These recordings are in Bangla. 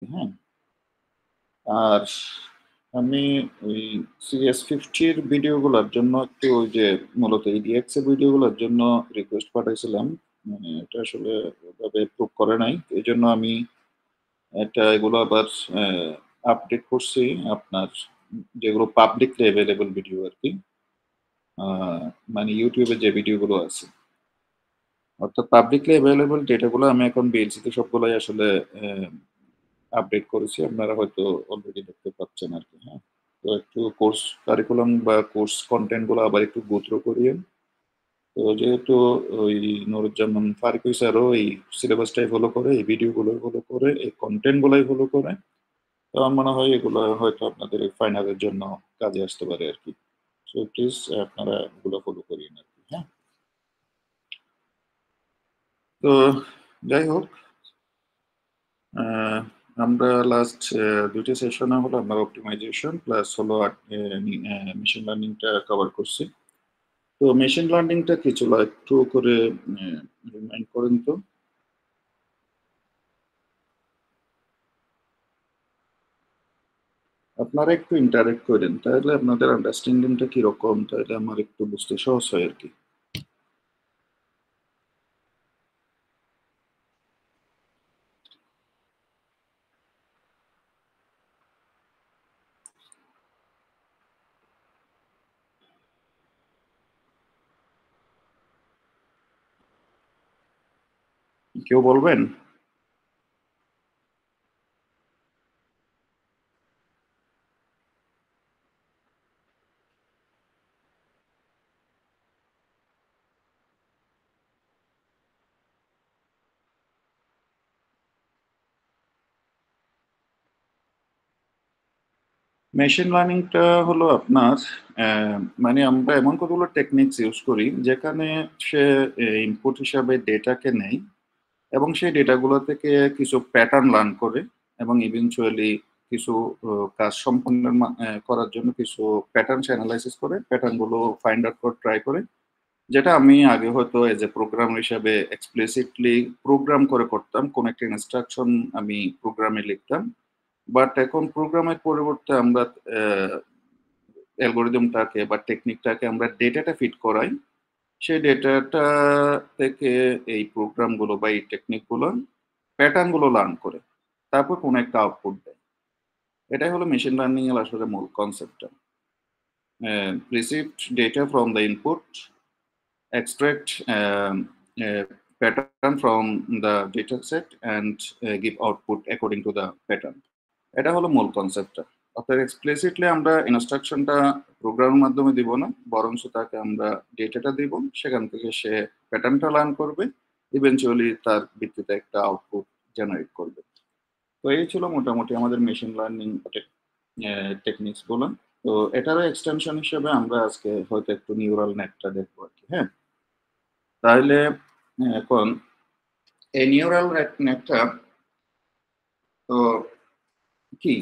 হ্যাঁ? আর আমি ওই CS50 র ভিডিওগুলোর জন্য একটু ওই যে মূলত EDX এর ভিডিওগুলোর জন্য রিকোয়েস্ট পাঠাইছিলাম। মানে এটা আসলে ওভাবে এপ্রুভ করে নাই। এজন্য আমি এগুলো আবার অ্যা আপডেট করছি আপনার যেগুলো পাবলিকলি এভেইলেবল ভিডিও আরকি। আ মানে YouTube এ যে ভিডিওগুলো আছে। অর্থাৎ পাবলিকলি এভেইলেবল ডেটাগুলো আমি এখন VLC তে সবগুলাই আসলে আপডেট করেছি। আপনারা হয়তো অলরেডি দেখতে পাচ্ছেন আরকি, হ্যাঁ? তো একটু কোর্স কারিকুলাম বা কোর্স কনটেন্ট গুলো আবার একটু go through করিয়েন। তো যেহেতু ওই নুরুজ্জামান ফারুকী স্যারও এই সিলেবাসটাই ফলো করে, এই ভিডিওগুলোই ফলো করে, এই কনটেন্ট গুলাই ফলো করে। তো আমার মনে হয় এগুলো হয়তো আপনাদের এই ফাইনালের জন্য কাজে আসতে পারে আরকি। সো প্লিজ আপনারা এগুলো ফলো করিয়েন আরকি, হ্যাঁ? তো যাই হোক, আ আমরা লাস্ট ২ টা সেশনে হলো আমরা অপ্টিমাইজেশন প্লাস হলো মেশিন লার্নিং টা কভার করছি। তো মেশিন লার্নিং টা কি ছিল একটু করে রিমাইন্ড করেন তো? আপনারা একটু ইন্টারেক্ট কইরেন। তাহলে আপনাদের আন্ডারস্ট্যান্ডিং টা কিরকম? তাইলে আমার একটু বুঝতে সহজ হয় আরকি। কেউ বলবেন? মেশিন লার্নিং টা হলো আপনার মানে আমরা এমন কতগুলো টেকনিকস ইউজ করি যেখানে সে ইনপুট হিসাবে ডেটাকে নেয় এবং সেই ডেটাগুলো থেকে কিছু প্যাটার্ন লার্ন করে এবং ইভেনচুয়ালি কিছু কাজ সম্পন্ন করার জন্য কিছু প্যাটার্ন সে এনালাইসিস করে প্যাটার্ন গুলো ফাইন্ড আউট করে ট্রাই করে। যেটা আমি আগে হয়তো এজ এ প্রোগ্রামার হিসাবে এক্সপ্লিসিটলি প্রোগ্রাম করে করতাম। কোন একটা ইনস্ট্রাকশন আমি প্রোগ্রামে লিখতাম। বাট এখন প্রোগ্রামের পরিবর্তে আমরা অ্যালগরিদমটাকে বা টেকনিকটাকে আমরা ডেটাটা ফিড করাই। সেই ডেটাটা থেকে এই প্রোগ্রামগুলো বা এই টেকনিকগুলো প্যাটার্ন গুলো লার্ন করে। তারপর কোন একটা আউটপুট দেয়। এটাই হলো মেশিন লার্নিং এর আসলে মূল কনসেপ্টটা। Received data from the input, extract pattern from the data set and give output according to the pattern. এটা হলো মূল কনসেপ্টটা। অর্থাৎ এক্সপ্লিসিটলি আমরা ইনস্ট্রাকশনটা প্রোগ্রামের মাধ্যমে দিব না। বরঞ্চ তাকে আমরা ডেটাটা দিব। সেখান থেকে সে প্যাটার্নটা লার্ন করবে। ইভেনচুয়ালি তার ভিত্তিতে একটা আউটপুট জেনারেট করবে। তো এই ছিল মোটামুটি আমাদের মেশিন লার্নিং টেকনিকস গুলো। তো এটারও এক্সটেনশন হিসেবে আমরা আজকে হয়তো একটু নিউরাল নেটটা দেখবো আরকি, হ্যাঁ? তাহলে এখন এই নিউরাল নেটটা তো কি?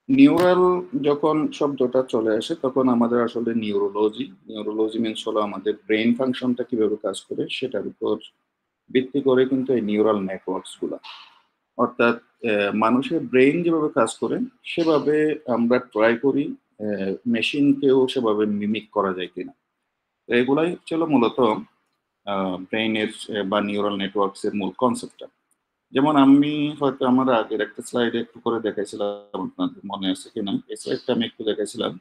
নিউরাল যখন শব্দটা চলে আসে তখন আমাদের আসলে নিউরোলজি মিনস হলো আমাদের ব্রেইন ফাংশনটা কিভাবে কাজ করে সেটার উপর ভিত্তি করে কিন্তু এই নিউরাল নেটওয়ার্কস গুলা। অর্থাৎ মানুষের ব্রেইন যেভাবে কাজ করে সেভাবে আমরা ট্রাই করি মেশিনকেও সেভাবে মিমিক করা যায় কিনা। তো এগুলাই ছিল মূলত ব্রেইনের বা নিউরাল নেটওয়ার্কস এর মূল কনসেপ্টটা। যেমন আমি হয়তো আমার আগের একটা স্লাইডে একটু করে দেখাইছিলাম, আপনাদের মনে আছে কিনা? এই স্লাইডটা আমি একটু দেখাইছিলাম।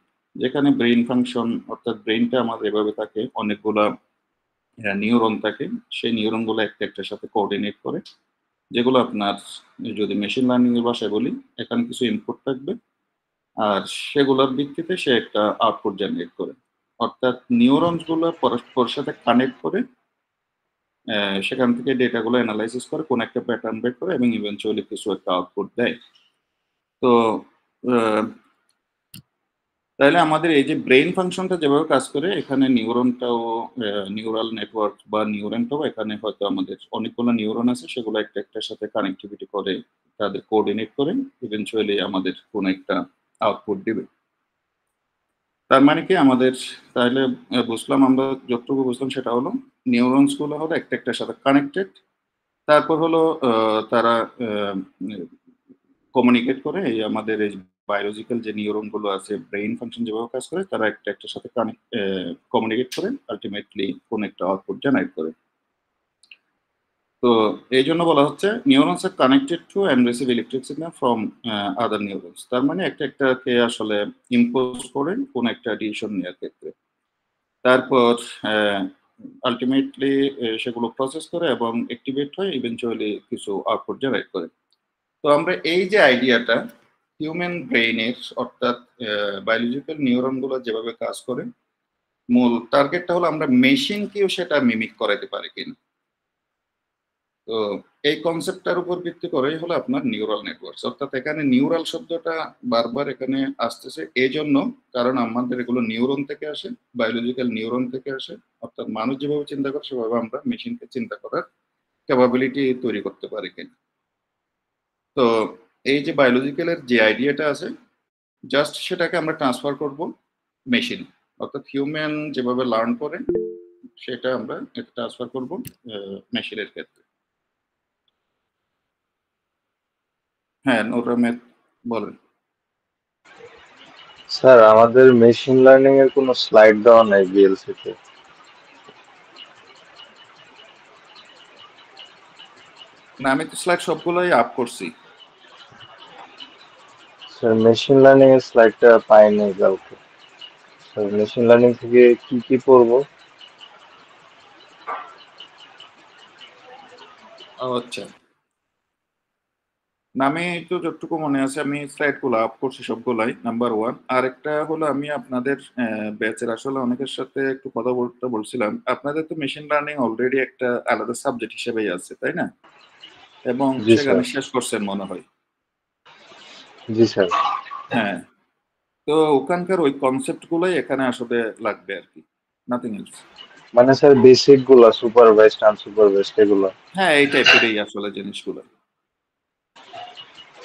যেখানে ব্রেইন ফাংশন অর্থাৎ ব্রেইনটা আমাদের এভাবে থাকে, অনেকগুলা নিউরন থাকে। সেই নিউরনগুলো একটা একটার সাথে কোঅর্ডিনেট করে। যেগুলো আপনার যদি মেশিন লার্নিং এর ভাষায় বলি, এখানে কিছু ইনপুট থাকবে। আর সেগুলোর ভিত্তিতে সে একটা আউটপুট জেনারেট করে। অর্থাৎ নিউরনস গুলো পরস্পরের সাথে কানেক্ট করে সেখান থেকে ডেটাগুলো এনালাইসিস করে কোন একটা প্যাটার্ন বের করে এবং ইভেনচুয়ালি কিছু একটা আউটপুট দেয়। তো আ তাইলে আমাদের এই যে ব্রেইন ফাংশনটা যেভাবে কাজ করে এখানে নিউরনটাও নিউরাল নেটওয়ার্ক বা নিউরনটাও এখানে হয়তো আমাদের অনেকগুলো নিউরন আছে সেগুলো একটা একটার সাথে কানেক্টিভিটি করে তাদের কোঅর্ডিনেট করে ইভেনচুয়ালি আমাদের কোন একটা আউটপুট দিবে। তার মানে কি আমাদের তাহলে বুঝলাম আমরা যতটুকু বুঝলাম সেটা হলো নিউরনস গুলো হলো একটা একটার সাথে কানেক্টেড। তারপর হলো তারা আ কমিউনিকেট করে এই আমাদের এই বায়োলজিক্যাল যে নিউরন গুলো আছে ব্রেইন ফাংশন যেভাবে কাজ করে তারা একটার সাথে কমিউনিকেট করে আলটিমেটলি কোন একটা আউটপুট জেনারেট করে। তো এই জন্য বলা হচ্ছে neurons are connected to and receive electric signal from other neurons. তার মানে একটাকে আসলে ইম্পোজ করে কোন একটা ডিসিশন নেওয়ার ক্ষেত্রে। তারপর আলটিমেটলি সেগুলো প্রসেস করে এবং অ্যাক্টিভেট হয়ে ইভেনচুয়ালি কিছু আউটপুট জেনারেট করে। তো আমরা এই যে আইডিয়াটা হিউম্যান ব্রেইনের অর্থাৎ বায়োলজিক্যাল নিউরন গুলো যেভাবে কাজ করে মূল টার্গেটটা হলো আমরা মেশিনকেও সেটা মিমিক করাতে পারি কিনা। তো এই কনসেপ্টটার উপর ভিত্তি করেই হলো আপনার নিউরাল নেটওয়ার্ক। অর্থাৎ এখানে নিউরাল শব্দটা বারবার এখানে আসতেছে এই জন্য কারণ আমাদের এগুলো নিউরন থেকে আসে, বায়োলজিক্যাল নিউরন থেকে আসে। অর্থাৎ মানুষ যেভাবে চিন্তা করে সেভাবে আমরা মেশিনকে চিন্তা করার ক্যাপাবিলিটি তৈরি করতে পারি কিনা। তো এই যে বায়োলজিক্যালের যে আইডিয়াটা আছে জাস্ট সেটাকে আমরা ট্রান্সফার করব মেশিন, অর্থাৎ হিউম্যান যেভাবে লার্ন করে সেটা আমরা ট্রান্সফার করব মেশিনের ক্ষেত্রে। হ্যাঁ, ওটা বলেন। স্যার আমাদের মেশিন লার্নিং এর কোনো স্লাইড দেওয়া নাই বিএলসি তে। না, আমি তো স্লাইড সবগুলোই আপ করছি। স্যার মেশিন লার্নিং এর স্লাইডটা পাইনি কাউকে। স্যার মেশিন লার্নিং থেকে কি কি পড়বো? আচ্ছা, না আমি তো যতটুকু মনে আছে আমি স্লাইড গুলো আপ করছি সবগুলাই, নাম্বার ওয়ান। আর একটা হলো আমি আপনাদের ব্যাচের আসলে অনেকের সাথে একটু কথা বলতে বলছিলাম, আপনাদের তো মেশিন লার্নিং অলরেডি একটা আলাদা সাবজেক্ট হিসেবেই আছে তাই না, এবং জি সেখানে স্যার। শেষ করছেন মনে হয়। জি স্যার। হ্যাঁ, তো ওখানকার ওই কনসেপ্ট গুলোই এখানে আসলে লাগবে আর কি, নাথিং এলস। মানে স্যার বেসিক গুলা সুপারভাইজড আনসুপারভাইজড এগুলো। হ্যাঁ, এই টাইপেরই আসলে জিনিসগুলো।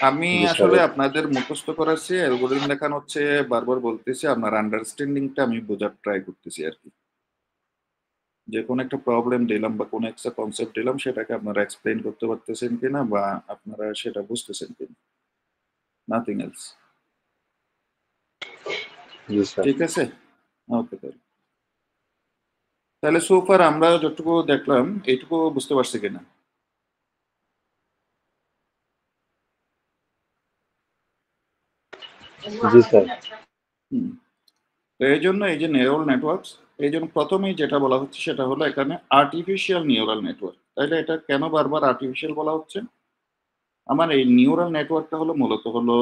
আমি জি স্যার। আসলে আপনাদের মুখস্থ করাচ্ছি, অ্যালগোরিদম দেখানো হচ্ছে, বারবার বলতেছি আপনার আন্ডারস্ট্যান্ডিংটা আমি বোঝার ট্রাই করতেছি আর কি। যে কোনো একটা প্রবলেম দিলাম বা কোনো একটা কনসেপ্ট দিলাম সেটাকে আপনারা এক্সপ্লেইন করতে পারতেছেন কিনা বা আপনারা সেটা বুঝতেছেন কিনা, নাথিং এলস। জি স্যার। ঠিক আছে, ওকে। তাহলে সোফার আমরা যতটুকু দেখলাম এইটুকু বুঝতে পারছি কিনা? জি স্যার। হুম। তো এই জন্য এই যে নিউরাল নেটওয়ার্কস, এই জন্য প্রথমেই যেটা বলা হচ্ছে সেটা হলো এখানে আর্টিফিশিয়াল নিউরাল নেটওয়ার্ক। তাইলে এটা কেন বারবার আর্টিফিশিয়াল বলা হচ্ছে? আমার এই নিউরাল নেটওয়ার্কটা হলো মূলত হলো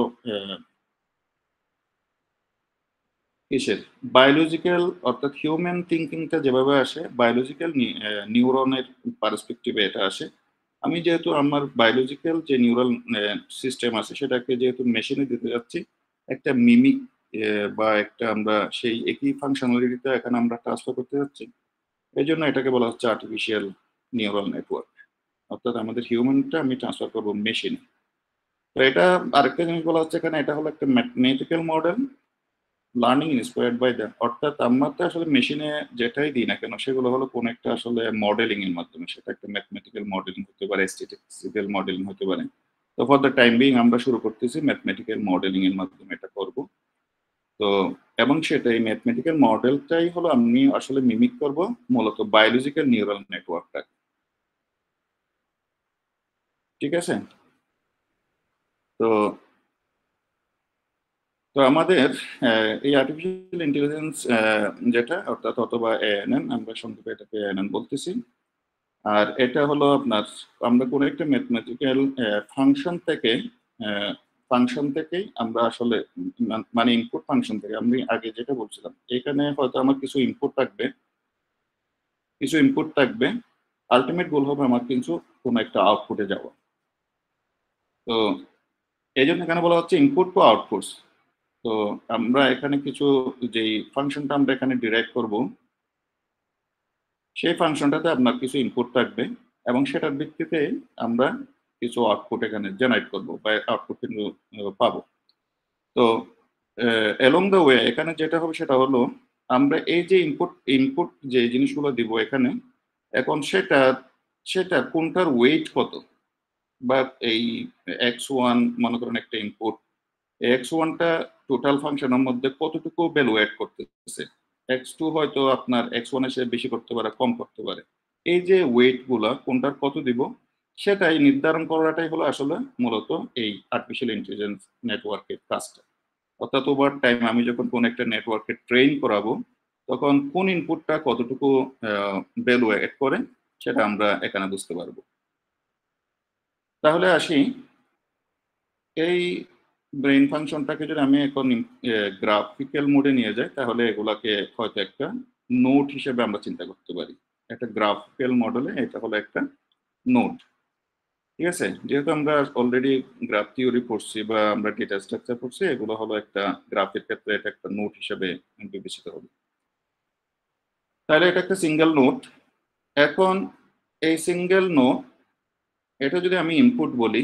কিসের বায়োলজিক্যাল, অর্থাৎ হিউম্যান থিঙ্কিংটা যেভাবে আসে বায়োলজিক্যাল নিউরনের পার্সপেক্টিভে এটা আসে। আমি যেহেতু আমার বায়োলজিক্যাল যে নিউরাল সিস্টেম আছে সেটাকে যেহেতু মেশিনে দিতে যাচ্ছি, একটা মিমিক বা একটা আমরা সেই একই ফাংশনালিটিটা এখানে আমরা ট্রান্সফার করতে যাচ্ছি, এই জন্য এটাকে বলা হচ্ছে আর্টিফিশিয়াল নিউরাল নেটওয়ার্ক। অর্থাৎ আমাদের হিউম্যানটা আমি ট্রান্সফার করবো মেশিনে। তো এটা আরেকটা জিনিস বলা হচ্ছে এখানে, এটা হলো একটা mathematical model learning inspired by that. অর্থাৎ আমরা তো আসলে মেশিনে যেটাই দিই না কেন সেগুলো হলো কোন একটা আসলে মডেলিং এর মাধ্যমে, সেটা একটা ম্যাথমেটিক্যাল মডেলিং হতে পারে, স্ট্যাটিস্টিক্যাল মডেলিং হতে পারে। তো ফর দ্য টাইম বিং আমরা শুরু করতেছি ম্যাথমেটিক্যাল মডেলিং এর মাধ্যমে এটা করব। তো এবং সেটাই ম্যাথমেটিক্যাল মডেলটাই হলো আমি আসলে মিমিক করব মূলত বায়োলজিক্যাল নিউরাল নেটওয়ার্কটা। ঠিক আছে? তো তো আমাদের এই আর্টিফিশিয়াল ইন্টেলিজেন্স যেটা অর্থাৎ অথবা এএনএন, আমরা সংক্ষেপে এটাকে এএনএন বলতেছি। আর এটা হলো আপনার আমরা কোনো একটা ম্যাথমেটিক্যাল ফাংশন থেকেই আমরা আসলে মানে ইনপুট ফাংশন থেকে আমি আগে যেটা বলছিলাম এখানে হয়তো আমার কিছু ইনপুট থাকবে, আলটিমেট গোল হবে আমার কিন্তু কোনো একটা আউটপুটে যাওয়া। তো এই জন্য এখানে বলা হচ্ছে ইনপুট টু আউটপুটস। তো আমরা এখানে কিছু যেই ফাংশনটা আমরা এখানে ডিরাইভ করব সেই ফাংশনটাতে আপনার কিছু ইনপুট থাকবে এবং সেটার ভিত্তিতে আমরা কিছু আউটপুট এখানে জেনারেট করব বা আউটপুট কিন্তু পাবো। তো অ্যালং দ্য ওয়ে এখানে যেটা হবে সেটা হলো আমরা এই যে ইনপুট ইনপুট যে জিনিসগুলো দিব এখানে, এখন সেটা সেটা কোনটার ওয়েট কত, বা এই x1 মনে করেন একটা ইনপুট, x1টা টোটাল ফাংশনের মধ্যে কতটুকু ভ্যালু অ্যাড করতেছে, x2 হয়তো আপনার x1 এর চেয়ে বেশি করতে পারে, কম করতে পারে। এই যে ওয়েট গুলা কোনটার কত দিব সেটাই নির্ধারণ করাটাই হলো আসলে মূলত এই আর্টিফিশিয়াল ইন্টেলিজেন্স নেটওয়ার্কের কাজটা। অর্থাৎ ওভার টাইম আমি যখন কোন একটা নেটওয়ার্কে ট্রেন করাবো তখন কোন ইনপুটটা কতটুকু ভ্যালু অ্যাড করে সেটা আমরা এখানে বুঝতে পারবো। তাহলে আসি, এই ব্রেইন ফাংশনটাকে যদি আমি এখন গ্রাফিক্যাল মোডে নিয়ে যাই তাহলে এগুলাকে হয়তো একটা নোট হিসেবে আমরা চিন্তা করতে পারি। একটা গ্রাফিক্যাল মডেলে এটা হলো একটা নোট। ঠিক আছে, যেহেতু আমরা অলরেডি গ্রাফ থিওরি পড়ছি বা আমরা ডেটা স্ট্রাকচার পড়ছি, এগুলো হলো একটা গ্রাফের ক্ষেত্রে এটা একটা নোট হিসেবে বিবেচিত হবে। তাহলে এটা একটা সিঙ্গেল নোট। এখন এই সিঙ্গেল নোট, এটা যদি আমি ইনপুট বলি,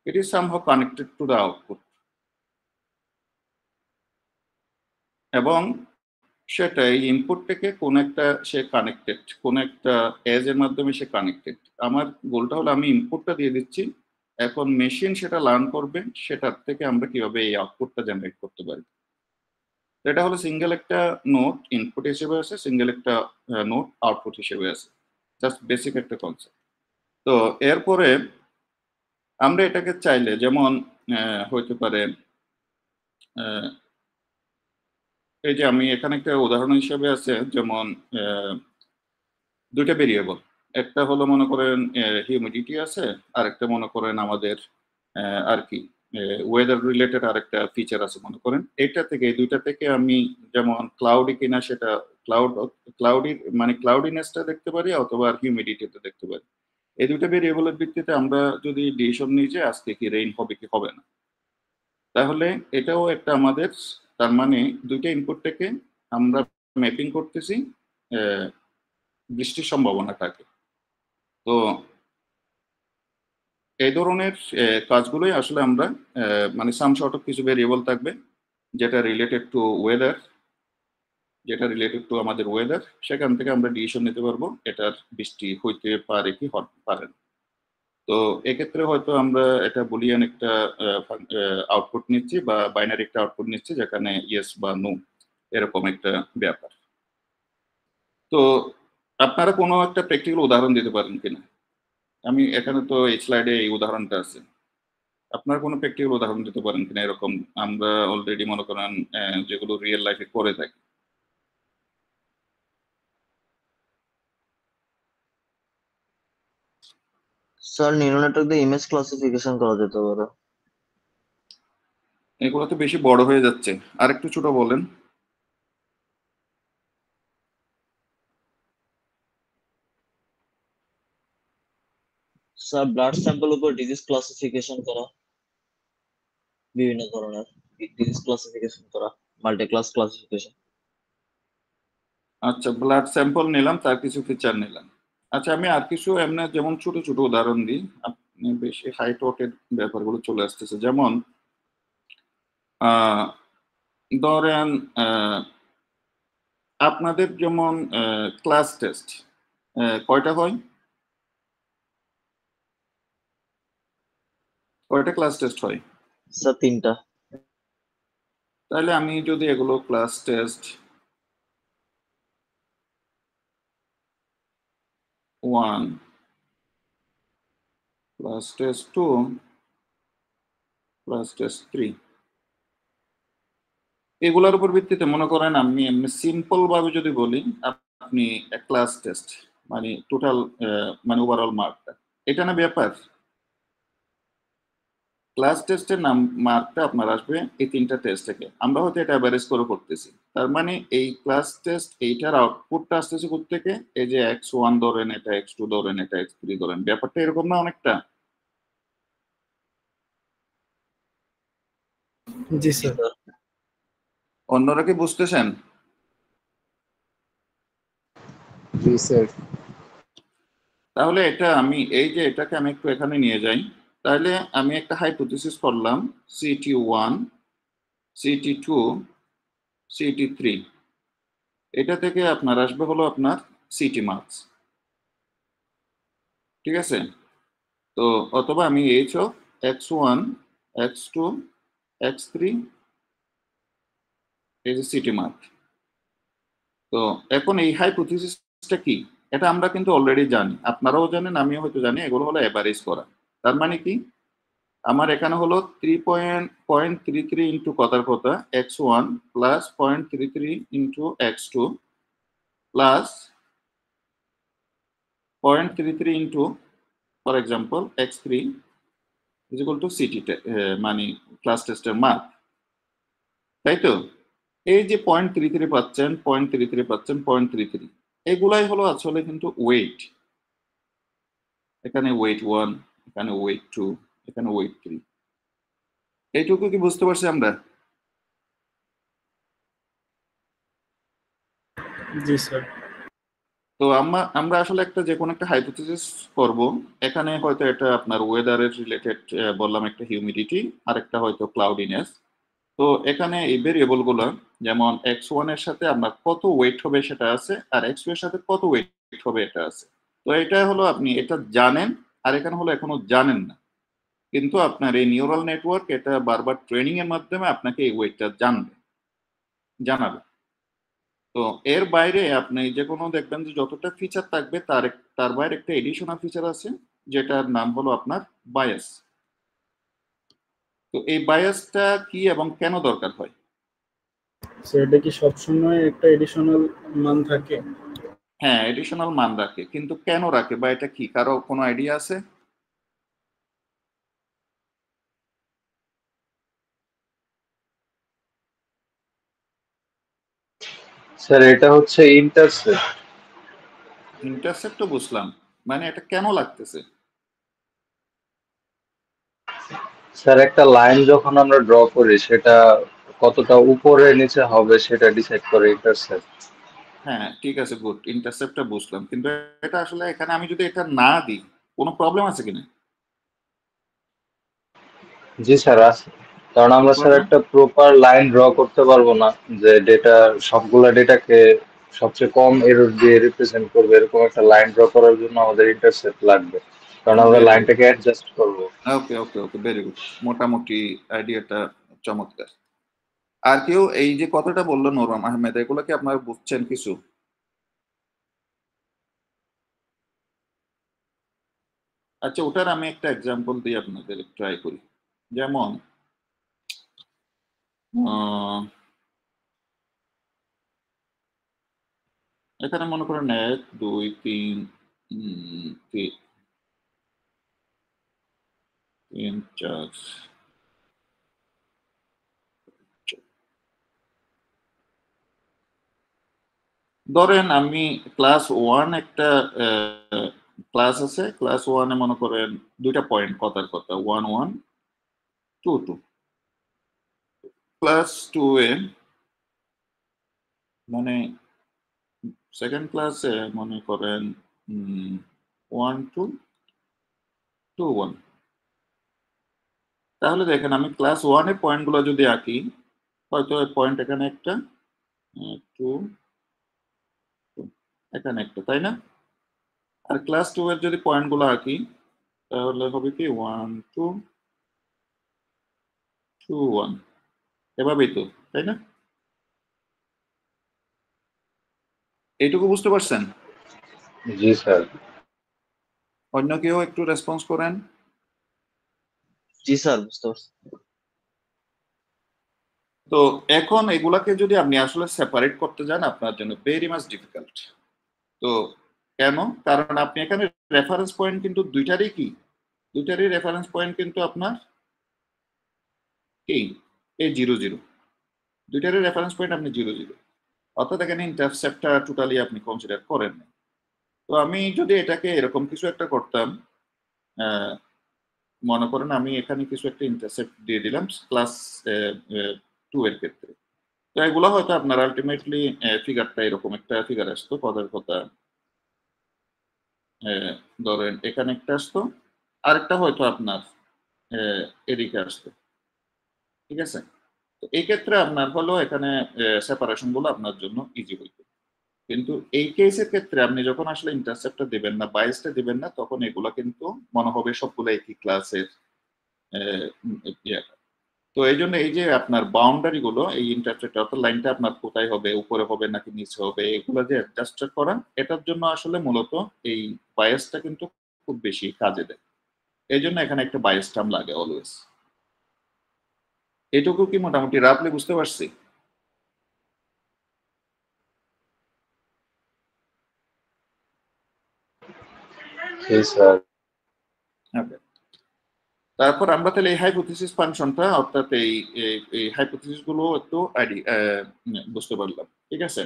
it is somehow connected to the output, এবং সেটা এই ইনপুট থেকে কোন একটা সে কানেক্টেড, কোন একটা এজ এর মাধ্যমে সে কানেক্টেড। আমার গোলটা হলো আমি ইনপুটটা দিয়ে দিচ্ছি, এখন মেশিন সেটা লার্ন করবে, সেটার থেকে আমরা কিভাবে এই আউটপুটটা জেনারেট করতে পারি। এটা হলো সিঙ্গেল একটা নোট ইনপুট হিসেবে আছে, সিঙ্গেল একটা নোট আউটপুট হিসেবে আছে। জাস্ট বেসিক একটা কনসেপ্ট। তো এরপরে আমরা এটাকে চাইলে যেমন হইতে পারে, এই যে আমি এখানে একটা উদাহরণ হিসেবে আছে, যেমন দুইটা ভেরিয়েবল, একটা হলো মনে করেন হিউমিডিটি আছে, আর একটা মনে করেন আমাদের আর কি ওয়েদার রিলেটেড আরেকটা ফিচার আছে মনে করেন। এটা থেকে এই দুইটা থেকে আমি যেমন ক্লাউডি কিনা সেটা ক্লাউডি মানে ক্লাউডিনেসটা দেখতে পারি, অথবা হিউমিডিটিটা দেখতে পারি। এই দুইটা ভেরিয়েবলের ভিত্তিতে আমরা যদি ডিসিশন নিই যে আজকে কি রেইন হবে কি হবে না, তাহলে এটাও একটা আমাদের, তার মানে দুইটা ইনপুট থেকে আমরা ম্যাপিং করতেছি বৃষ্টির সম্ভাবনাটাকে। তো এই ধরনের কাজগুলোই আসলে আমরা মানে সাম শর্ট অফ কিছু ভেরিয়েবল থাকবে যেটা রিলেটেড টু ওয়েদার, যেটা রিলেটেড টু আমাদের ওয়েদার, সেখান থেকে আমরা ডিসিশন নিতে পারবো এটার বৃষ্টি হইতে পারে কি পারে না। তো এক্ষেত্রে হয়তো আমরা এটা বুলিয়ান একটা আউটপুট নিচ্ছি বা বাইনারি একটা আউটপুট নিচ্ছি যেখানে ইয়েস বা নো এরকম একটা ব্যাপার। তো আপনারা কোনো একটা প্র্যাকটিক্যাল উদাহরণ দিতে পারেন কিনা? আমি এখানে তো এই স্লাইডে এই উদাহরণটা আছে, আপনার কোনো প্র্যাকটিক্যাল উদাহরণ দিতে পারেন কিনা এরকম আমরা অলরেডি মনে করেন যেগুলো রিয়েল লাইফে করে থাকি। স্যার নিউরাল নেটওয়ার্ক দিয়ে ইমেজ ক্লাসিফিকেশন করা যেতে পারে। এগুলো তো বেশি বড় হয়ে যাচ্ছে, আর একটু ছোট বলেন। স্যার ব্লাড স্যাম্পল উপর ডিজিজ ক্লাসিফিকেশন করা, বিভিন্ন ধরনের ডিজিজ ক্লাসিফিকেশন করা, মাল্টি ক্লাস ক্লাসিফিকেশন। আচ্ছা, ব্লাড স্যাম্পল নিলাম, তার কিছু ফিচার নিলাম। আচ্ছা, আমি আর কিছু এমনি যেমন ছোট ছোট উদাহরণ দিই, আপনি বেশি হাই টটের ব্যাপারগুলো চলে আসতেছে। যেমন ধরেন আপনাদের যেমন ক্লাস টেস্ট কয়টা হয়? কয়টা ক্লাস টেস্ট হয়? স্যার 3টা। তাহলে আমি যদি এগুলো class test 1, class test 2, class test 3, এগুলোর উপর ভিত্তিতে মনে করেন আমি এমনি সিম্পল ভাবে যদি বলি, আপনি ক্লাস টেস্ট মানে টোটাল মানে ওভারঅল মার্কটা, এটা না ব্যাপার। ক্লাস টেস্টের নাম মার্কটা আপনার আসবে এই 3টা টেস্ট থেকে, আমরা হয়তো এটা অ্যাভারেজ করে করতেছি। তার মানে এই ক্লাস টেস্ট এইটার আউটপুটটা আসতেছে কোত্থেকে? এই যে x1 ধরেন, এটা x2 ধরেন, এটা x3 ধরেন, ব্যাপারটা এরকম না অনেকটা? জি স্যার। অন্যরা কি বুঝতেছেন? জি স্যার। তাহলে এটা আমি এই যে এটাকে আমি একটু এখানে নিয়ে যাই, তাহলে আমি একটা হাইপোথিসিস করলাম CT1, CT2, CT3, এটা থেকে আপনার আসবে হলো আপনার সিটি মার্কস। ঠিক আছে, তো অথবা আমি H of x1 x2 x3 এই যে সিটি মার্ক। তো এখন এই হাইপোথিসিসটা কি, এটা আমরা কিন্তু অলরেডি জানি, আপনারাও জানেন, আমিও হয়তো জানি, এগুলো হলো এভারেজ করা। তার মানে কি, আমার এখানে হলো 3.33 ইন্টু কথার কথা x1 plus 0.33 into x2 plus 0.33 into for example x3 is equal to city মানে ক্লাস টেস্টের মার্ক, তাই তো? এই যে 0.33 পাচ্ছেন, 0.33 পাচ্ছেন, 0.33, এগুলাই হলো আসলে কিন্তু ওয়েট। এখানে ওয়েট 1, এখানে ওয়েট 2, এখানে ওয়েট 3। এইটুকু কি বুঝতে পারছি আমরা? জি স্যার। তো আমরা আসলে একটা যে কোনো একটা হাইপোথিসিস করব। এখানে হয়তো এটা আপনার ওয়েদারের রিলেটেড বললাম, একটা হিউমিডিটি, আর একটা হয়তো ক্লাউডিনেস। তো এখানে এই ভেরিয়েবল গুলো, যেমন x1 এর সাথে আপনার কত ওয়েট হবে সেটা আছে, আর x2 এর সাথে কত ওয়েট হবে এটা আছে। তো এটা হলো আপনি এটা জানেন, আর এখানে হলো এখনো জানেন না, কিন্তু আপনার এই নিউরাল নেটওয়ার্ক এটা বারবার ট্রেনিং এর মাধ্যমে আপনাকে এই ওয়েটটা জানাবে। তো এর বাইরে আপনি যে কোনো দেখবেন যে যতটা ফিচার থাকবে তার বাইরে একটা এডিশনাল ফিচার আছে, যেটার নাম হলো আপনার বায়াস। তো এই বায়াসটা কি এবং কেন দরকার হয়? স্যার এটা কি সবসময় একটা এডিশনাল মান থাকে? হ্যাঁ, এডিশনাল মান রাখে, কিন্তু কেন রাখে বা এটা কি, কারো কোনো আইডিয়া আছে? স্যার এটা হচ্ছে ইন্টারসেপ্ট। ইন্টারসেপ্ট তো বুঝলাম, মানে এটা কেন লাগতেছে? স্যার একটা লাইন যখন আমরা ড্র করি সেটা কতটা উপরে নিচে হবে সেটা ডিসাইড করে ইন্টারসেপ্ট। হ্যাঁ ঠিক আছে, গুড, ইন্টারসেপ্টটা বুঝলাম, কিন্তু এটা আসলে এখানে আমি যদি এটা না দিই কোনো প্রবলেম আছে কিনা? জি স্যার আছে, কারণ কি আমরা স্যার প্রবলেম? একটা প্রপার লাইন ড্র করতে পারবো না যে ডেটা সবগুলা ডেটাকে সবচেয়ে কম এরর দিয়ে রিপ্রেজেন্ট করবে, এরকম একটা লাইন ড্র করার জন্য আমাদের ইন্টারসেপ্ট লাগবে, কারণ আমরা ভেরি গুড, লাইনটাকে অ্যাডজাস্ট করবো। ওকে ওকে ওকে, ভেরি গুড, মোটামুটি আইডিয়াটা চমৎকার। আর কেউ এই যে কথাটা বললো নূরম আহমেদ, এগুলো কি আপনারা বুঝছেন কিছু? আচ্ছা, ওটার আমি একটা এক্সাম্পল দিয়ে আপনাদের ট্রাই করি। যেমন এখানে মনে করেন 1 2 3 3 4। ধরেন আমি ক্লাস 1 একটা ক্লাস আছে, ক্লাস 1-এ মনে করেন দুইটা পয়েন্ট কথার কথা 1 1 2 2। ক্লাস 2-এ মানে সেকেন্ড ক্লাসে মনে করেন 1 2 2 1। তাহলে দেখেন আমি ক্লাস 1-এ পয়েন্টগুলো যদি আঁকি, হয়তো পয়েন্ট এখানে একটা 2 এখানে একটা, তাই না? আর ক্লাস 2-এর যদি পয়েন্টগুলো আঁকি তাহলে হবে কি 1 2 2 1, এভাবেই তো, তাই না? এইটুকু বুঝতে পারছেন? জি স্যার। অন্য কেউ একটু রেসপন্স করেন। জি স্যার, বুঝতে পারছি। তো এখন এগুলাকে যদি আপনি আসলে সেপারেট করতে যান, আপনার জন্য ভেরি মাচ ডিফিকাল্ট। তো কেন? কারণ আপনি এখানে রেফারেন্স পয়েন্ট কিন্তু দুইটারই রেফারেন্স পয়েন্ট কিন্তু আপনার কি এই 0 0, দুইটারই রেফারেন্স পয়েন্ট আপনি 0 0, অর্থাৎ এখানে ইন্টারসেপ্টটা টোটালি আপনি কনসিডার করেন না। তো আমি যদি এটাকে এরকম কিছু একটা করতাম, মনে করেন আমি এখানে কিছু একটা ইন্টারসেপ্ট দিয়ে দিলাম ক্লাস 2 এর ক্ষেত্রে। তো এগুলো হয়তো আপনার আলটিমেটলি ফিগারটা এরকম একটা ফিগার আসতো, পদের কথা ধরেন এখানে একটা আসতো, আরেকটা হয়তো আপনার এদিকে আসতো, ঠিক আছে? তো এই ক্ষেত্রে আপনার হলো এখানে সেপারেশন গুলো আপনার জন্য ইজি হইতো। কিন্তু এই কেসের ক্ষেত্রে আপনি যখন আসলে ইন্টারসেপ্টটা দিবেন না, বায়াসটা দিবেন না, তখন এগুলা কিন্তু মনে হবে সবগুলো একই ক্লাসের। তো এই জন্য এই যে আপনার বাউন্ডারি গুলো, এই ইন্টারসেপ্ট অর্থাৎ লাইনটা আপনার কোথায় হবে, উপরে হবে নাকি নিচে হবে, এগুলো যে অ্যাডজাস্ট করা, এটার জন্য আসলে মূলত এই বায়াসটা কিন্তু খুব বেশি কাজে দেয়। এই জন্য এখানে একটা বায়াস টার্ম লাগে অলওয়েজ। এটুকু কি মোটামুটি রাফলি বুঝতে পারছি? জি স্যার। ওকে, তারপর আমরা তাহলে এই হাইপোথিসিস ফাংশনটা অর্থাৎ এই হাইপোথিসিস গুলো একটু বুঝতে পারলাম, ঠিক আছে।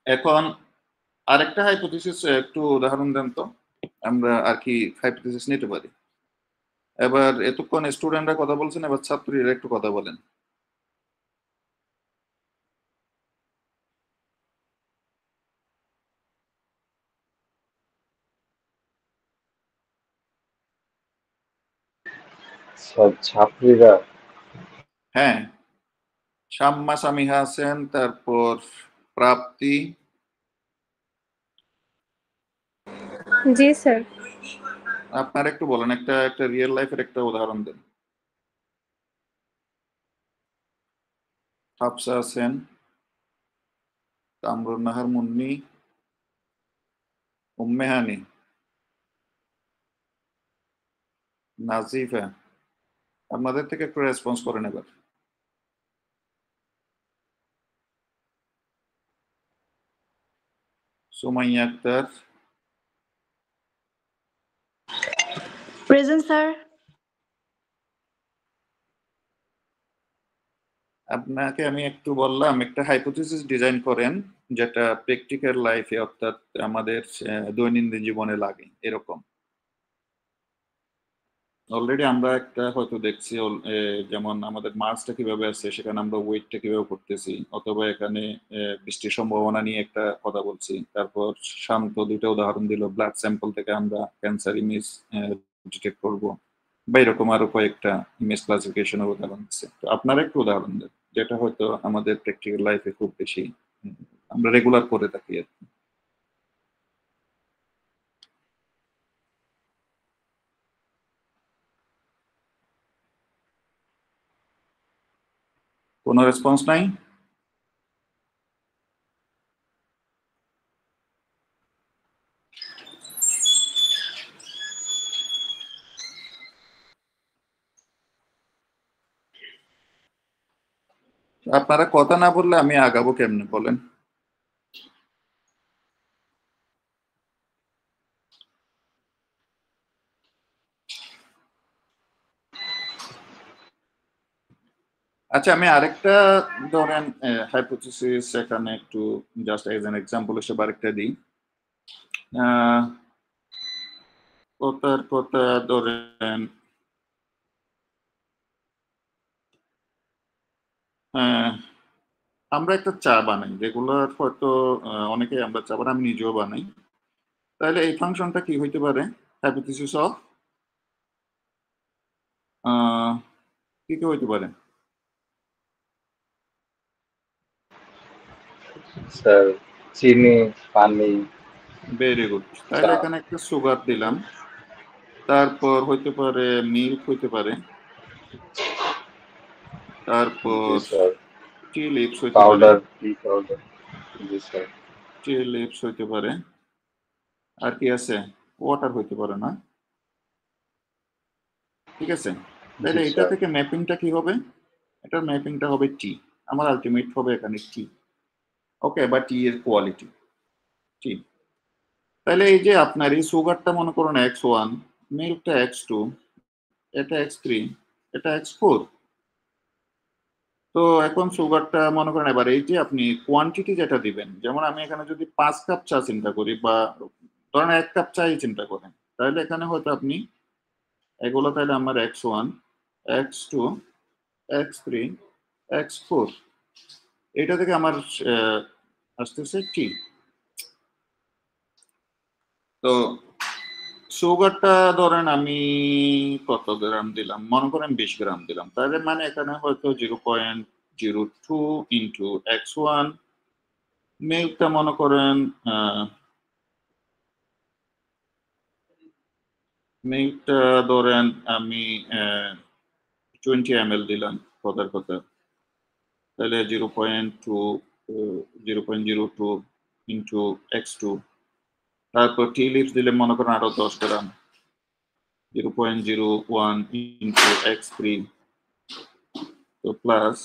এখন আরেকটা হাইপোথিসিস একটু উদাহরণ দেন তো, আমরা আর কি হাইপোথিসিস নিতে পারি। এবার এতক্ষণ স্টুডেন্টরা কথা বলছেন, এবার ছাত্রীরা একটু কথা বলেন। স্যার ছাত্রীরা হ্যাঁ, শাম্মা সামিহা আছেন, তারপর প্রাপ্তি। জি স্যার। আপনার একটু বলেন, একটা একটা রিয়েল লাইফের একটা উদাহরণ দেন। হাফসা আছেন, কামরুন নাহার মুন্নি, উম্মেহানি, নাজিফা। আপনাদের থেকে একটু রেসপন্স করেন এবার। Sumaiya Akter, present sir. আপনাকে আমি একটু বললাম একটা হাইপোথিসিস ডিজাইন করেন যেটা প্র্যাকটিক্যাল লাইফে অর্থাৎ আমাদের দৈনন্দিন জীবনে লাগে এরকম। অলরেডি আমরা একটা হয়তো দেখছি যেমন আমাদের মার্চটা কিভাবে আছে, সেখানে আমরা ওয়েটটা কিভাবে করতেছি, অথবা এখানে বৃষ্টির সম্ভাবনা নিয়ে একটা কথা বলছি। তারপর শান্ত দুইটা উদাহরণ দিল, ব্লাড স্যাম্পল থেকে আমরা ক্যান্সার ইমেজ ডিটেক্ট করব, বা এরকম আরো কয়েকটা ইমেজ ক্লাসিফিকেশনের উদাহরণ দিচ্ছে। তো আপনারা একটু উদাহরণ দেন যেটা হয়তো আমাদের প্র্যাকটিক্যাল লাইফে খুব বেশি আমরা রেগুলার করে থাকি আর কি। কোনো রেসপন্স নাই? আপনারা কথা না বললে আমি আগাবো কেমনে বলেন? আচ্ছা, আমি আরেকটা ধরেন হাইপোথিসিস এখানে একটু জাস্ট এজ এন এক্সাম্পল হিসেবে আরেকটা দিই। কথার কথা ধরেন আমরা একটা চা বানাই রেগুলার, হয়তো অনেকেই আমরা চা বানাই, আমি নিজেও বানাই। তাহলে এই ফাংশনটা কি হইতে পারে? হাইপোথিসিস অফ কি কি হইতে পারে? স্যার চিনি, পানি, ভেরি গুড। তাহলে চা। এখানে একটা সুগার দিলাম, তারপর হইতে পারে মিল্ক হইতে পারে, তারপর জি স্যার। টি লিভস হইতে পারে, পাউডার, টি পাউডার। জি স্যার। টি লিভস হইতে পারে, আর কি আছে? ওয়াটার হইতে পারে না? ঠিক আছে, জি তাহলে এটা স্যার। থেকে ম্যাপিংটা কি হবে? এটার ম্যাপিংটা হবে টি। আমার আলটিমেট হবে এখানে টি। ওকে, বা টি এর কোয়ালিটি টি। তাহলে এই যে আপনার এই সুগারটা মনে করুন x1, মিল্কটা x2, এটা x3, এটা x4। তো এখন সুগারটা মনে করেন, এবার এই যে আপনি কোয়ান্টিটি যেটা দিবেন, যেমন আমি এখানে যদি 5 কাপ চা চিন্তা করি, বা ধরেন 1 কাপ চাই চিন্তা করেন, তাহলে এখানে হয়তো আপনি এগুলো, তাহলে আমার x1, x2, x3, x4, এটা থেকে আমার আসতেছে টি। তো সুগারটা ধরেন আমি কত গ্রাম দিলাম, মনে করেন 20 গ্রাম দিলাম, তাহলে মানে এখানে হয়তো 0.02 ইন্টু x1 মিল্কটা মনে করেন মিল্কটা ধরেন আমি 20 ml দিলাম কথার কথা, তাহলে 0.02 ইন্টু x2, তারপর টি লিভস দিলে মনে করেন আরো 10 গ্রাম, 0.01 ইন্টু x3, তো প্লাস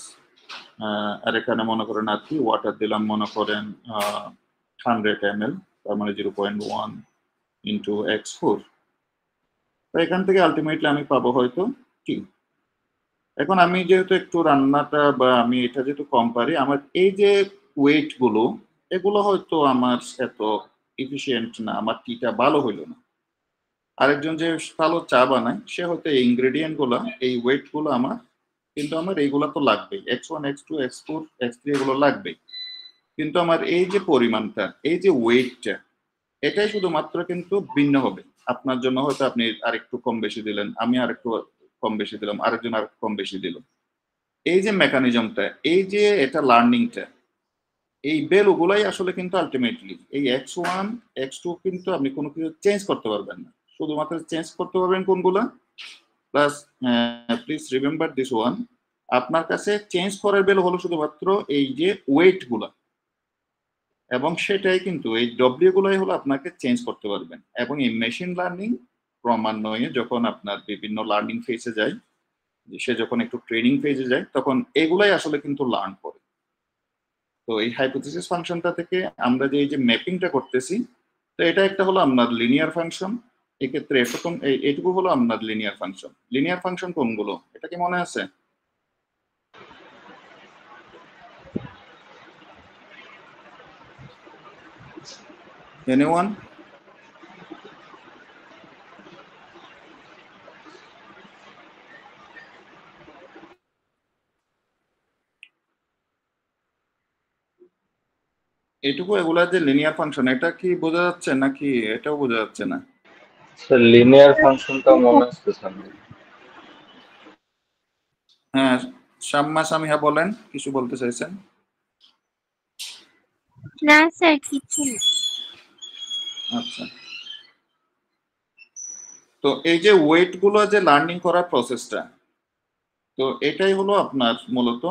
আর এখানে মনে করেন আর কি ওয়াটার দিলাম মনে করেন 100 ml, তার মানে 0.1 ইন্টু x4। তো এখান থেকে আলটিমেটলি আমি পাবো হয়তো কি। এখন আমি যেহেতু একটু রান্নাটা বা আমি এটা যেহেতু কম পারি, আমার এই যে ওয়েট গুলো এগুলো হয়তো আমার এত এফিসিয়েন্ট না, আমার টিটা ভালো হইলো না। আরেকজন যে ভালো চা বানায় সে হয়তো এই ইনগ্রেডিয়েন্ট গুলা, এই ওয়েট গুলো আমার, কিন্তু আমার এইগুলা তো লাগবেই, x1 x2 x4 x3 এগুলো লাগবেই, কিন্তু আমার এই যে পরিমাণটা, এই যে ওয়েটটা, এটাই শুধুমাত্র কিন্তু ভিন্ন হবে। আপনার জন্য হয়তো আপনি আরেকটু কম বেশি দিলেন, আমি আরেকটু কম বেশি দিলাম, আরেকজন আরেকটু কম বেশি দিল। এই যে মেকানিজমটা, এই যে এটা লার্নিংটা, এই ভ্যালুগুলাই আসলে কিন্তু আলটিমেটলি এই x1 x2 কিন্তু আপনি কোনো কিছু চেঞ্জ করতে পারবেন না, শুধুমাত্র চেঞ্জ করতে পারবেন কোনগুলা। Plus please remember this one, আপনার কাছে চেঞ্জ করার ভ্যালু হলো শুধুমাত্র এই যে ওয়েট গুলা, এবং সেটাই কিন্তু এই ডব্লিউ গুলাই হলো আপনাকে চেঞ্জ করতে পারবেন। এবং এই মেশিন লার্নিং ক্রমান্বয়ে যখন আপনার বিভিন্ন লার্নিং ফেজে যায়, সে যখন একটু ট্রেনিং ফেজে যায়, তখন এগুলাই আসলে কিন্তু লার্ন করে। তো এই হাইপোথিসিস ফাংশনটা থেকে আমরা যে এই যে ম্যাপিংটা করতেছি, তো এটা একটা হলো আপনার লিনিয়ার ফাংশন। এক্ষেত্রে এরকম এইটুকু হলো আপনার লিনিয়ার ফাংশন। লিনিয়ার ফাংশন কোনগুলো এটা কি মনে আছে? Anyone? এটুকু এগুলা যে লিনিয়ার ফাংশন, এটা কি বোঝা যাচ্ছে নাকি এটাও বোঝা যাচ্ছে না? স্যার লিনিয়ার ফাংশনটা মনে আসতেছে না। হ্যাঁ, শাম্মা সামিহা বলেন, কিছু বলতে চাইছেন? না স্যার, কিছু না। আচ্ছা, তো এই যে ওয়েট গুলো যে লার্নিং করার প্রসেসটা, তো এটাই হলো আপনার মূলত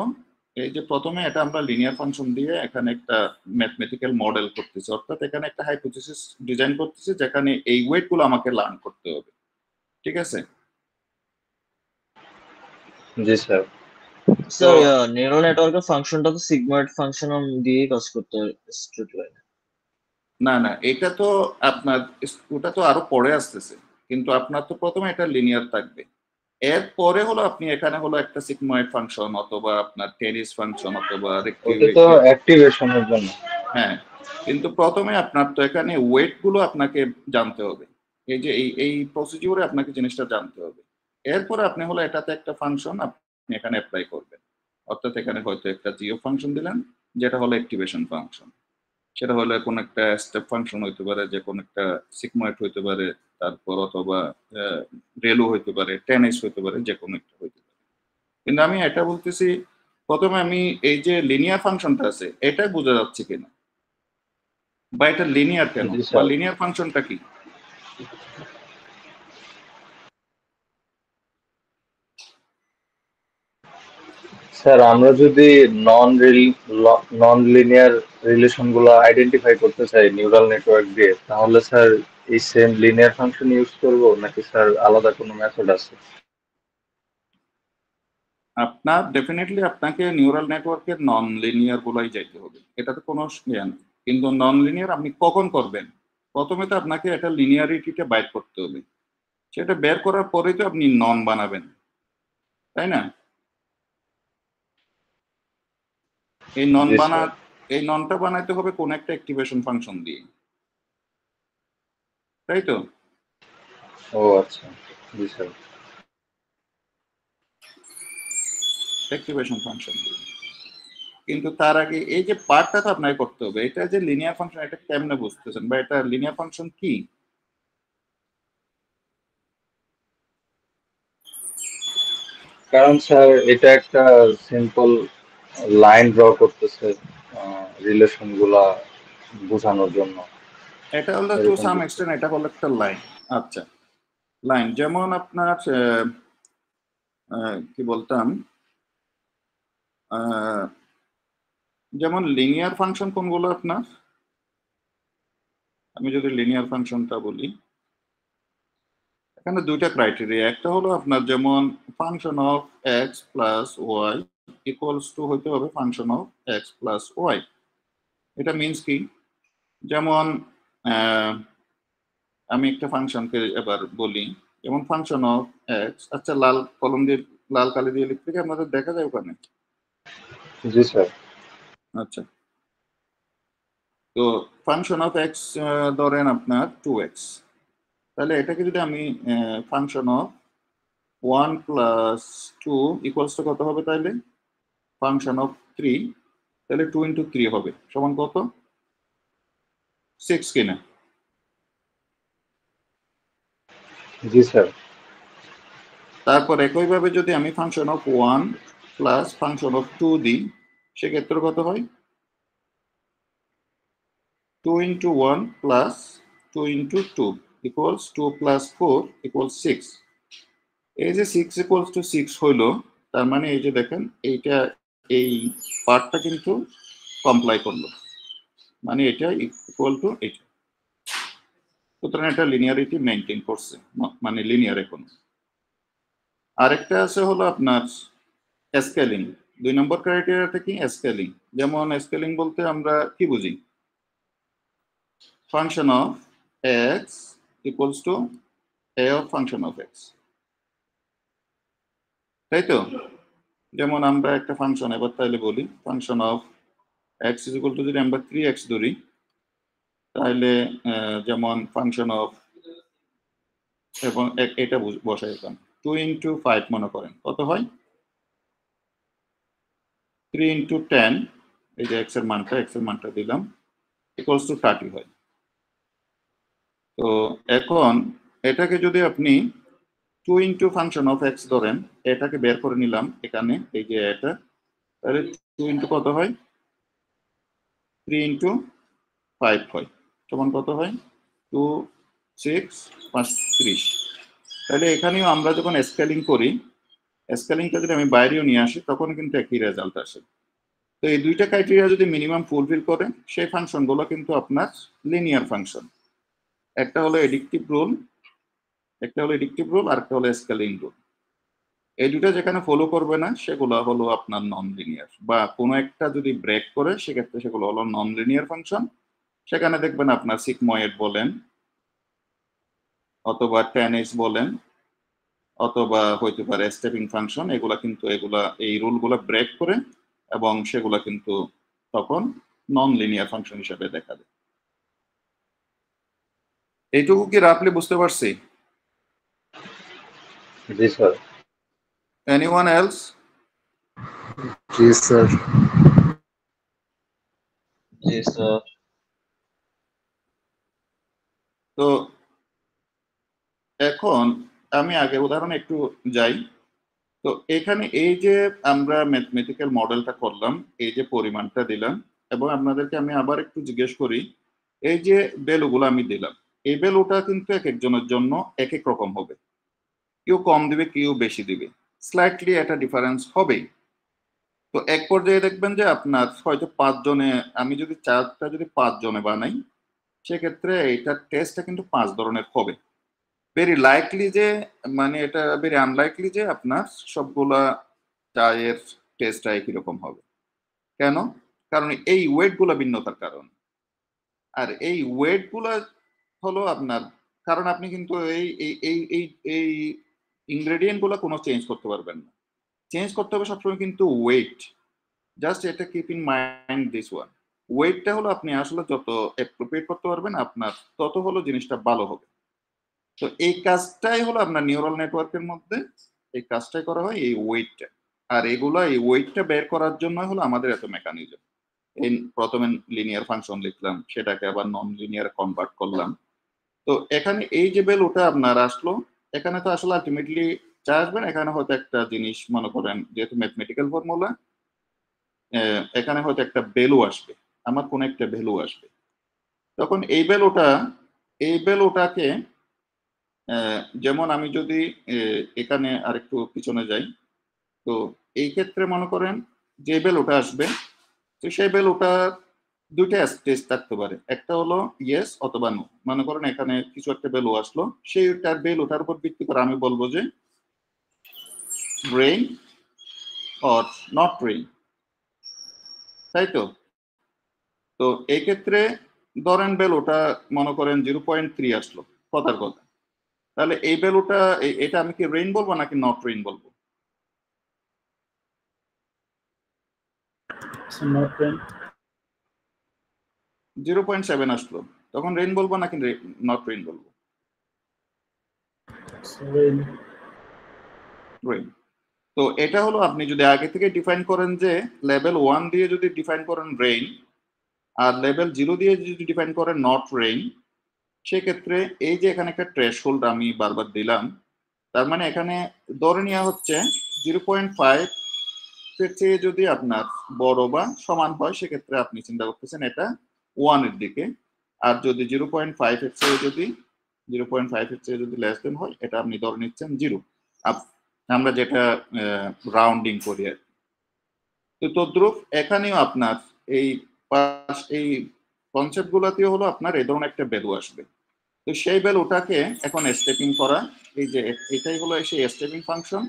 এই যে প্রথমে এটা আমরা লিনিয়ার ফাংশন দিয়ে এখানে একটা ম্যাথমেটিক্যাল মডেল করতেছি, অর্থাৎ এখানে একটা হাইপোথিসিস ডিজাইন করতেছি যেখানে এই ওয়েট গুলো আমাকে লার্ন করতে হবে। ঠিক আছে? জি স্যার। স্যার নিউরাল নেটওয়ার্কের ফাংশনটা তো সিগময়েড ফাংশন দিয়ে কাজ করতে হয় স্ট্রেট লাইন। না না, এটা তো আপনার ওটা তো আরো পরে আসতেছে, কিন্তু আপনার তো প্রথমে এটা লিনিয়ার থাকবে, এরপরে হলো আপনি এখানে হলো একটা সিগময়েড ফাংশন অথবা আপনার টেনিস ফাংশন অথবা ওটা তো অ্যাক্টিভেশনের জন্য। হ্যাঁ, কিন্তু প্রথমে আপনার তো এখানে ওয়েট গুলো আপনাকে জানতে হবে, এই যে এই প্রসিডিউরে আপনাকে জিনিসটা জানতে হবে। এরপরে আপনি হলো এটাতে একটা ফাংশন আপনি এখানে অ্যাপ্লাই করবেন, অর্থাৎ এখানে হয়তো একটা জিও ফাংশন দিলেন যেটা হলো অ্যাক্টিভেশন ফাংশন, সেটা হলো কোন একটা স্টেপ ফাংশন হইতে পারে, যে কোন একটা সিগময়েড হইতে পারে, তারপর অথবা রেলু হইতে পারে, টেনিস হইতে পারে, যে কোনো একটা হইতে পারে। কিন্তু আমি এটা বলতেছি প্রথমে আমি এই যে লিনিয়ার ফাংশনটা আছে এটা বোঝা যাচ্ছে কিনা, বা এটা লিনিয়ার কেন, জি বা স্যার। লিনিয়ার ফাংশনটা কি। স্যার আমরা যদি নন লিনিয়ার রিলেশন গুলো আইডেন্টিফাই করতে চাই নিউরাল নেটওয়ার্ক দিয়ে, তাহলে স্যার এই সেম লিনিয়ার ফাংশন ইউজ করব নাকি স্যার আলাদা কোনো মেথড আছে? আপনার ডেফিনেটলি আপনাকে নিউরাল নেটওয়ার্কের নন লিনিয়ার গুলাই যাইতে হবে, এটাতে কোনো ইয়ে নেই। কিন্তু নন লিনিয়ার আপনি কখন করবেন, প্রথমে তো আপনাকে এটা লিনিয়ারিটিটা বাইর করতে হবে, সেটা বের করার পরেই তো আপনি নন বানাবেন, তাই না? এই নন জি বানা স্যার। এই ননটা বানাইতে হবে কোন একটা অ্যাক্টিভেশন ফাংশন দিয়ে, তাই তো? ও আচ্ছা। জি স্যার। অ্যাক্টিভেশন ফাংশন দিয়ে। কিন্তু তার আগে এই যে পার্টটা তো আপনাকে করতে হবে, এটা যে লিনিয়ার ফাংশন এটা কেমনে বুঝতেছেন, বা এটা লিনিয়ার ফাংশন কি? কারণ স্যার এটা একটা সিম্পল লাইন ড্র করতেছে, রিলেশন গুলা বোঝানোর জন্য। এটা হলো টু এরকম সাম কিছু। এক্সটেন্ট এটা হলো একটা লাইন। আচ্ছা, লাইন যেমন আপনার কি বলতাম, যেমন লিনিয়ার ফাংশন কোনগুলো আপনার, আমি যদি লিনিয়ার ফাংশনটা বলি, এখানে দুইটা ক্রাইটেরিয়া। একটা হলো আপনার যেমন function of X plus Y equals to হইতে হবে function of X plus Y. এটা মিনস কি, যেমন আমি একটা ফাংশনকে এবার বলি, যেমন ফাংশন অফ এক্স, আচ্ছা লাল কলম দিয়ে লাল কালি দিয়ে লিখতে কি আপনাদের দেখা যায় ওখানে? জি স্যার। আচ্ছা, তো ফাংশন অফ এক্স ধরেন আপনার 2x, তাহলে এটাকে যদি আমি function of 1 plus 2 equals to কত হবে তাহলে ফাংশন অফ 3, তাহলে 2 ইন্টু 3 হবে সমান কত 6 কিনা? জি স্যার। তারপর একইভাবে যদি আমি function of 1 plus function of 2 দিই, সেক্ষেত্রে কত হয় 2 into 1 plus 2 into 2 equals 2 plus 4 equals 6। এই যে 6 ইকুয়ালস টু 6 হইলো, তার মানে এই যে দেখেন এইটা এই পার্টটা কিন্তু কমপ্লাই করলো, মানে এটা ইকুয়াল টু এটা। সুতরাং এটা লিনিয়ারিটি মেনটেন করছে, মানে লিনিয়ার এখন। আরেকটা আছে হলো আপনার স্কেলিং। 2 নম্বর ক্রাইটেরিয়াটা কি স্কেলিং। যেমন স্কেলিং বলতে আমরা কি বুঝি, function of x equals to A of function of x, তাই তো? যেমন আমরা একটা ফাংশন এবার তাহলে বলি function of x is equal to, যদি আমরা 3x ধরি তাহলে যেমন ফাংশন অফ, এবং এটা বসাই এখানে 2 ইন্টু 5 মনে করেন কত হয় 3 ইন্টু 10, এই যে x এর মানটা দিলাম ইকুয়ালস টু 30 হয়। তো এখন এটাকে যদি আপনি 2 ইন্টু ফাংশন অফ এক্স ধরেন, এটাকে বের করে নিলাম এখানে, এই যে এটা, তাহলে 2 ইন্টু কত হয় 3 ইন্টু 5 হয় সমান কত হয় 2 6 5 30। তাহলে এখানেও আমরা যখন স্কেলিং করি, স্কেলিংটা যদি আমি বাইরেও নিয়ে আসি তখন কিন্তু একই রেজাল্ট আসে। তো এই দুইটা ক্রাইটেরিয়া যদি মিনিমাম ফুলফিল করে, সেই ফাংশনগুলো কিন্তু আপনার লিনিয়ার ফাংশন। একটা হলো এডিকটিভ রুল, আর একটা হলো স্কেলিং রুল। এই দুটো যেখানে ফলো করবে না সেগুলো হলো আপনার নন লিনিয়ার, বা কোনো একটা যদি ব্রেক করে সেক্ষেত্রে সেগুলো হলো নন লিনিয়ার ফাংশন। সেখানে দেখবেন আপনার সিগময়েড বলেন অথবা tan h বলেন অথবা হইতে পারে স্টেপিং ফাংশন, এগুলা কিন্তু এই রুলগুলো ব্রেক করে, এবং সেগুলা কিন্তু তখন নন লিনিয়ার ফাংশন হিসেবে দেখা যায়। এইটুকু কি রাফলি বুঝতে পারছি? জি স্যার। Anyone else? জি স্যার। জি স্যার। তো এখন আমি আগে উদাহরণে একটু যাই। তো এখানে এই যে আমরা ম্যাথমেটিক্যাল মডেলটা করলাম, এই যে পরিমাণটা দিলাম, এবং আপনাদেরকে আমি আবার একটু জিজ্ঞেস করি, এই যে ভ্যালুগুলো আমি দিলাম, এই ভ্যালুটা কিন্তু এক একজনের জন্য এক এক রকম হবে, কেউ কম দিবে কেউ বেশি দিবে, স্লাইটলি একটা ডিফারেন্স হবেই। তো এক পর্যায়ে দেখবেন যে আপনার হয়তো 5 জনে, আমি যদি চার্টটা যদি 5 জনে বানাই, সেক্ষেত্রে এইটার টেস্টটা কিন্তু 5 ধরনের হবে। ভেরি লাইকলি যে, মানে এটা ভেরি আনলাইকলি যে আপনার সবগুলা চায়ের টেস্টটা একই রকম হবে। কেন? কারণ এই ওয়েটগুলো ভিন্নতার কারণে। আর এই ওয়েটগুলো হলো আপনার, কারণ আপনি কিন্তু এই এই এই এই এই ইনগ্রেডিয়েন্ট গুলো কোনো চেঞ্জ করতে পারবেন না। চেঞ্জ করতে হবে সবসময় কিন্তু ওয়েট। জাস্ট এটা keep in mind this one. ওয়েটটা হলো আপনি আসলে যত অ্যাপ্রোপ্রিয়েট করতে পারবেন আপনার তত হলো জিনিসটা ভালো হবে। তো এই কাজটাই হলো আপনার নিউরাল নেটওয়ার্কের মধ্যে, এই কাজটাই করা হয় এই ওয়েটটা। আর এগুলো এই ওয়েটটা বের করার জন্য হলো আমাদের এত মেকানিজম। এই প্রথমে লিনিয়ার ফাংশন লিখলাম, সেটাকে আবার নন লিনিয়ার কনভার্ট করলাম। তো এখানে এই যে ভ্যালুটা আপনার আসলো, এখানে তো আসলে আলটিমেটলি যা আসবেন, এখানে হয়তো একটা জিনিস মনে করেন যেহেতু ম্যাথমেটিক্যাল ফর্মুলা, এখানে হয়তো একটা ভ্যালু আসবে, আমার কোন একটা ভ্যালু আসবে, তখন এই ভ্যালুটাকে যেমন আমি যদি এখানে আরেকটু পিছনে যাই, তো এই ক্ষেত্রে মনে করেন যে ভ্যালুটা আসবে, তো সেই ভ্যালুটা দুইটা স্টেজ থাকতে পারে, একটা হলো ইয়েস অথবা নো। মনে করেন এখানে কিছু একটা ভ্যালু আসলো, সেইটার ভ্যালুটার উপর ভিত্তি করে আমি বলবো যে রেইন অর নট রেইন, তাই তো। তো এই ক্ষেত্রে ধরেন ভ্যালুটা মনে করেন 0.3 আসলো, কথার কথা, তাহলে এই ভ্যালুটা এটা আমি কি রেইন বলবো নাকি নট রেইন বলবো? Not rain. 0.7 আসলো, তখন রেইন বলবো নাকি নট রেইন বলবো? রেন। রেইন। তো এটা হলো আপনি যদি আগে থেকে ডিফাইন করেন যে লেভেল 1 দিয়ে যদি ডিফাইন করেন রেইন, আর লেভেল 0 দিয়ে যদি ডিফাইন করেন নট রেইন, সেক্ষেত্রে এই যে এখানে একটা থ্রেশহোল্ড আমি বারবার দিলাম, তার মানে এখানে ধরে নেওয়া হচ্ছে 0.5 এর চেয়ে যদি আপনার বড় বা সমান হয়, সেক্ষেত্রে আপনি চিন্তা করতেছেন এটা 1 এর দিকে, আর যদি 0.5 এর চেয়ে যদি লেস দেন হয়, এটা আপনি ধরে নিচ্ছেন 0। আমরা যেটা রাউন্ডিং করি আর কি। তো তদ্রুপ এখানেও আপনার এই কনসেপ্ট গুলাতেও হলো আপনার এই ধরনের একটা ভ্যালু আসবে, তো সেই ভ্যালুটাকে এখন স্টেপিং করা, এই যে এটাই হলো সেই স্টেপিং ফাংশন,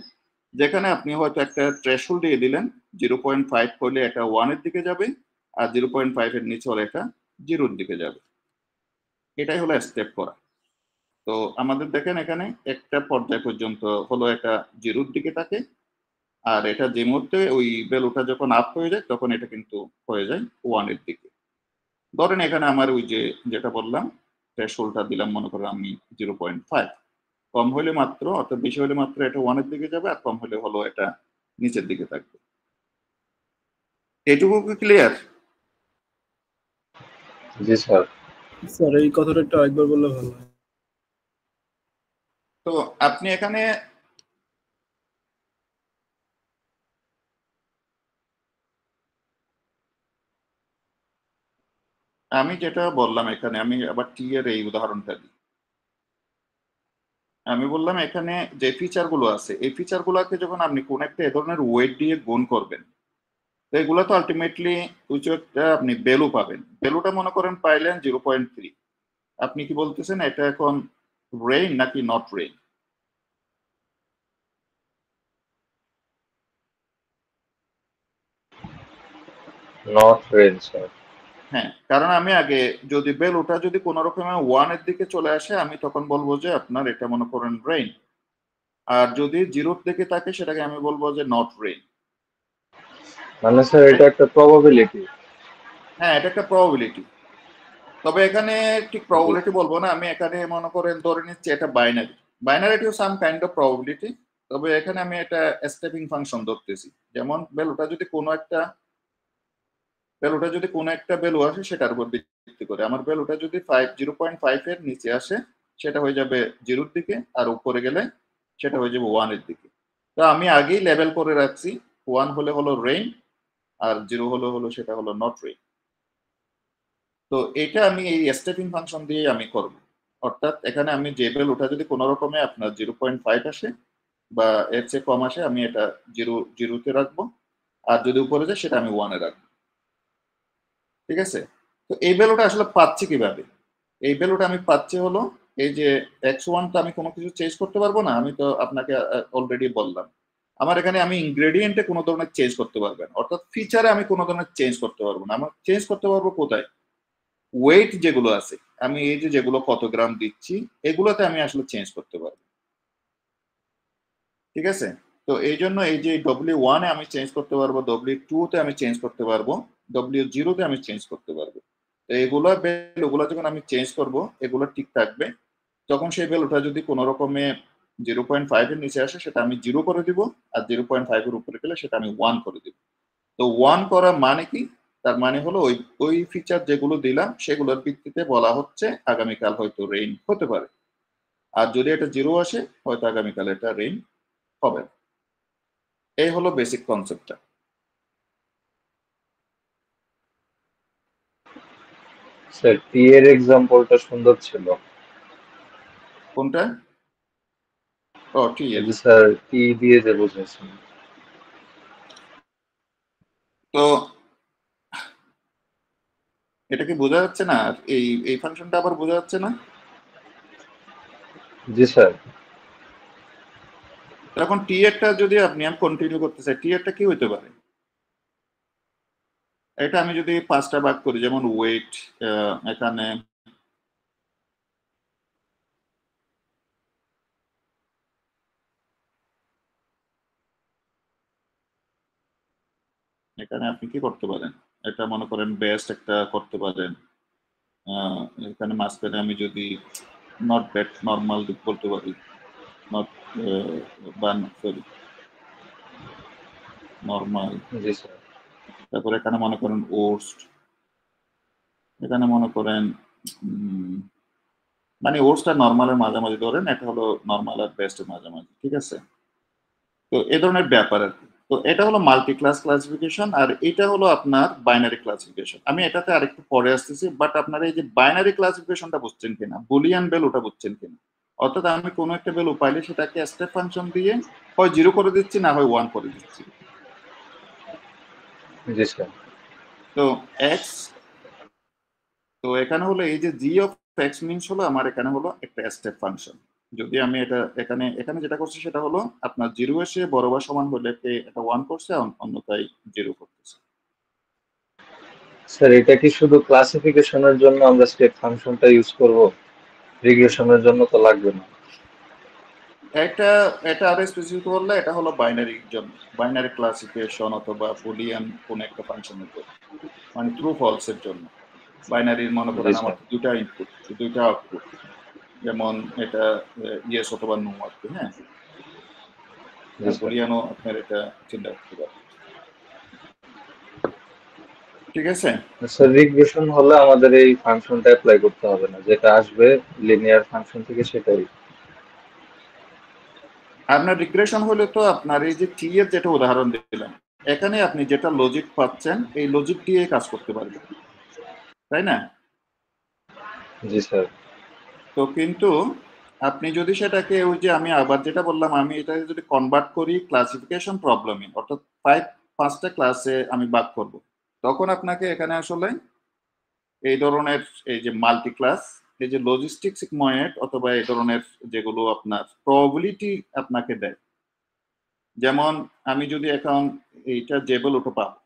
যেখানে আপনি হয়তো একটা থ্রেশহোল্ড দিয়ে দিলেন, 0.5 হলে এটা 1 এর দিকে যাবে, আর 0.5 এর নিচে হলে এটা 0 এর দিকে যাবে। এটাই হলো স্টেপ করা। তো আমাদের দেখেন এখানে একটা পর্যায় পর্যন্ত হলো এটা 0 এর দিকে থাকে, আর এটা যে মুহূর্তে ওই ভ্যালুটা যখন আপ হয়ে যায় তখন এটা কিন্তু হয়ে যায় 1 এর দিকে। ধরেন এখানে আমার ওই যে যেটা বললাম থ্রেশহোল্ডটা দিলাম, মনে করেন আমি 0.5, কম হলে মাত্র অর্থাৎ বেশি হলে মাত্র এটা 1 এর দিকে যাবে, আর কম হলে হলো এটা নিচের দিকে থাকবে। এটুকু কি ক্লিয়ার? জি স্যার। স্যার এই কথাটা একটু একবার বললে ভালো হয়। তো আপনি এখানে আমি যেটা বললাম, এখানে আমি আবার টি এর এই উদাহরণটা দিই। আমি বললাম এখানে যে ফিচার গুলো আছে, এই ফিচার গুলোকে যখন আপনি কোন একটা এ ধরনের ওয়েট দিয়ে গুণ করবেন, তো এগুলো তো আলটিমেটলি কিছু একটা আপনি ভ্যালু পাবেন। ভ্যালুটা মনে করেন পাইলেন 0.3, আপনি কি বলতেছেন এটা এখন রেইন নাকি not rain? Not rain sir. হ্যাঁ, কারণ আমি আগে যদি ভ্যালুটা যদি কোনো রকমে 1 এর দিকে চলে আসে, আমি তখন বলবো যে আপনার এটা মনে করেন রেইন, আর যদি 0 এর দিকে থাকে সেটাকে আমি বলবো যে নট রেইন। মানে স্যার এটা একটা প্রবাবিলিটি। হ্যাঁ, এটা একটা প্রবাবিলিটি, তবে এখানে ঠিক প্রবাবিলিটি বলবো না, আমি এখানে মনে করেন ধরে নিচ্ছি এটা বাইনারি। বাইনারিটিও সাম কাইন্ড অফ প্রবাবিলিটি, তবে এখানে আমি এটা স্টেপিং ফাংশন ধরতেছি। যেমন ভ্যালুটা যদি কোনো একটা ভ্যালু আসে, সেটার উপর ভিত্তি করে আমার ভ্যালুটা যদি 0.5 এর নিচে আসে, সেটা হয়ে যাবে 0 এর দিকে, আর উপরে গেলে সেটা হয়ে যাবে 1 এর দিকে। তো আমি আগেই লেভেল করে রাখছি, 1 হলে হলো রেইন, আর 0 হলো সেটা হলো নট রেইন। তো এটা আমি এই স্টেপিং ফাংশন দিয়ে আমি করব, অর্থাৎ এখানে আমি যে ভ্যালুটা যদি কোনো রকমে আপনার 0.5 আসে বা এর চেয়ে কম আসে, আমি এটা 0তে রাখবো, আর যদি উপরে যায় সেটা আমি 1 এ রাখবো। ঠিক আছে? তো এই ভ্যালুটা আসলে পাচ্ছি কিভাবে? এই ভ্যালুটা আমি পাচ্ছি হলো এই যে x1 তো আমি কোনো কিছু চেঞ্জ করতে পারবো না, আমি তো আপনাকে অলরেডি বললাম। আমার এখানে আমি ইনগ্রেডিয়েন্টে কোনো ধরনের চেঞ্জ করতে পারবো না, অর্থাৎ ফিচারে আমি কোনো ধরনের চেঞ্জ করতে পারবো না। আমার চেঞ্জ করতে পারবো কোথায়? ওয়েট যেগুলো আছে, আমি এই যে যেগুলো কত গ্রাম দিচ্ছি, এগুলোতে আমি আসলে চেঞ্জ করতে পারবো। ঠিক আছে? তো এই জন্য এই যে W1 এ আমি চেঞ্জ করতে পারবো, W2 তে আমি চেঞ্জ করতে পারবো, W0 তে আমি চেঞ্জ করতে পারবো। তো ভ্যালুগুলো যখন আমি চেঞ্জ করব, এগুলো ঠিক থাকবে। তখন সেই ভ্যালুটা যদি কোনো রকমে 0.5 এর নিচে আসে, সেটা আমি 0 করে দিব, আর 0.5 এর উপরে গেলে সেটা আমি 1 করে দিব। তো 1 করা মানে কি? তার মানে হলো ওই ফিচার যেগুলো দিলাম সেগুলোর ভিত্তিতে বলা হচ্ছে আগামীকাল হয়তো রেইন হতে পারে, আর যদি এটা 0 আসে হয়তো আগামীকাল এটা রেইন হবে না। এই হলো বেসিক কনসেপ্টটা। স্যার টি এর এক্সাম্পলটা সুন্দর ছিল। কোনটা? ও টি এই এর। যে স্যার টি দিয়ে যে বুঝেছেন। তো এটা কি বোঝা যাচ্ছে না? আর এই ফাংশনটা আবার বোঝা যাচ্ছে না? জি স্যার। এখন টি এরটা যদি আমি কন্টিনিউ করতে চাই, টি এরটা কি হইতে পারে? এটা আমি যদি 5টা ভাগ করি, যেমন ওয়েট, এখানে এখানে আপনি কি করতে পারেন, এটা মনে করেন বেস্ট একটা করতে পারেন। এখানে মাঝখানে আমি যদি নট ব্যাড নর্মাল বলতে পারি, not sorry normal. G sir. তারপরে এখানে মনে করেন ওর্স্ট, এখানে মনে করেন মানে ওর্স্ট আর নর্মালের মাঝামাঝি ধরেন, এটা হলো নর্মাল আর বেস্টের মাঝামাঝি, ঠিক আছে? তো এই ধরনের ব্যাপার আর কি। তো এটা হলো মাল্টি ক্লাস ক্লাসিফিকেশন, আর এটা হলো আপনার বাইনারি ক্লাসিফিকেশন। আমি এটাতে আরেকটু পরে আসতেছি, বাট আপনারা এই যে বাইনারি ক্লাসিফিকেশনটা বুঝছেন কিনা, বুলিয়ান ভ্যালু ওটা বুঝছেন কিনা? অর্থাৎ আমি কোনো একটা ভ্যালু পাইলে সেটাকে স্টেপ ফাংশন দিয়ে হয় 0 করে দিচ্ছি, না হয় 1 করে দিচ্ছি। জি স্যার। তো এক্স, তো এখানে হলো এই যে জি অফ এক্স মিনস হলো আমার এখানে হলো একটা স্টেপ ফাংশন। যদি আমি এটা এখানে এখানে যেটা করছি সেটা হলো আপনার 0 এসে বড় বা সমান হলে এটা 1 করছে, অন্যথায় 0 করতেছে। স্যার এটা কি শুধু ক্লাসিফিকেশনের জন্য আমরা স্টেপ ফাংশনটা ইউজ করব? রিগ্রেশনের জন্য তো লাগবে না। এটা এটা আরো স্পেসিফিক করলে এটা হলো বাইনারির জন্য, বাইনারি ক্লাসিফিকেশন অথবা বুলিয়ান কোন একটা ফাংশনের জন্য, মানে ট্রু ফলস এর জন্য। বাইনারির মনে জি করেন আমার স্যার। দুটা ইনপুট, দুইটা আউটপুট, যেমন এটা ইয়েস অথবা নো আর কি। হ্যাঁ, জি স্যার। বুলিয়ানও আপনার এটা চিন্তা করতে পারেন, ঠিক আছে? স্যার রিগ্রেশন হলে আমাদের এই ফাংশনটা অ্যাপ্লাই করতে হবে না, যেটা আসবে লিনিয়ার ফাংশন থেকে সেটাই। আপনার রিগ্রেশন হলে তো আপনার এই যে টি এর যেটা উদাহরণ দিলাম, এখানে আপনি যেটা লজিক পাচ্ছেন এই লজিক দিয়ে কাজ করতে পারবেন, তাই না? জি স্যার। তো কিন্তু আপনি যদি সেটাকে ওই যে আমি আবার যেটা বললাম, আমি এটা যদি কনভার্ট করি ক্লাসিফিকেশন প্রবলেমে, অর্থাৎ 5টা ক্লাসে আমি ভাগ করব, তখন আপনাকে এখানে আসলে এই ধরনের এই যে মাল্টি ক্লাস, এই যে লজিস্টিক সিগময়েড অথবা এই ধরনের যেগুলো আপনার প্রবাবিলিটি আপনাকে দেয়। যেমন আমি যদি এখন এইটা জেবল ওটা পাবো,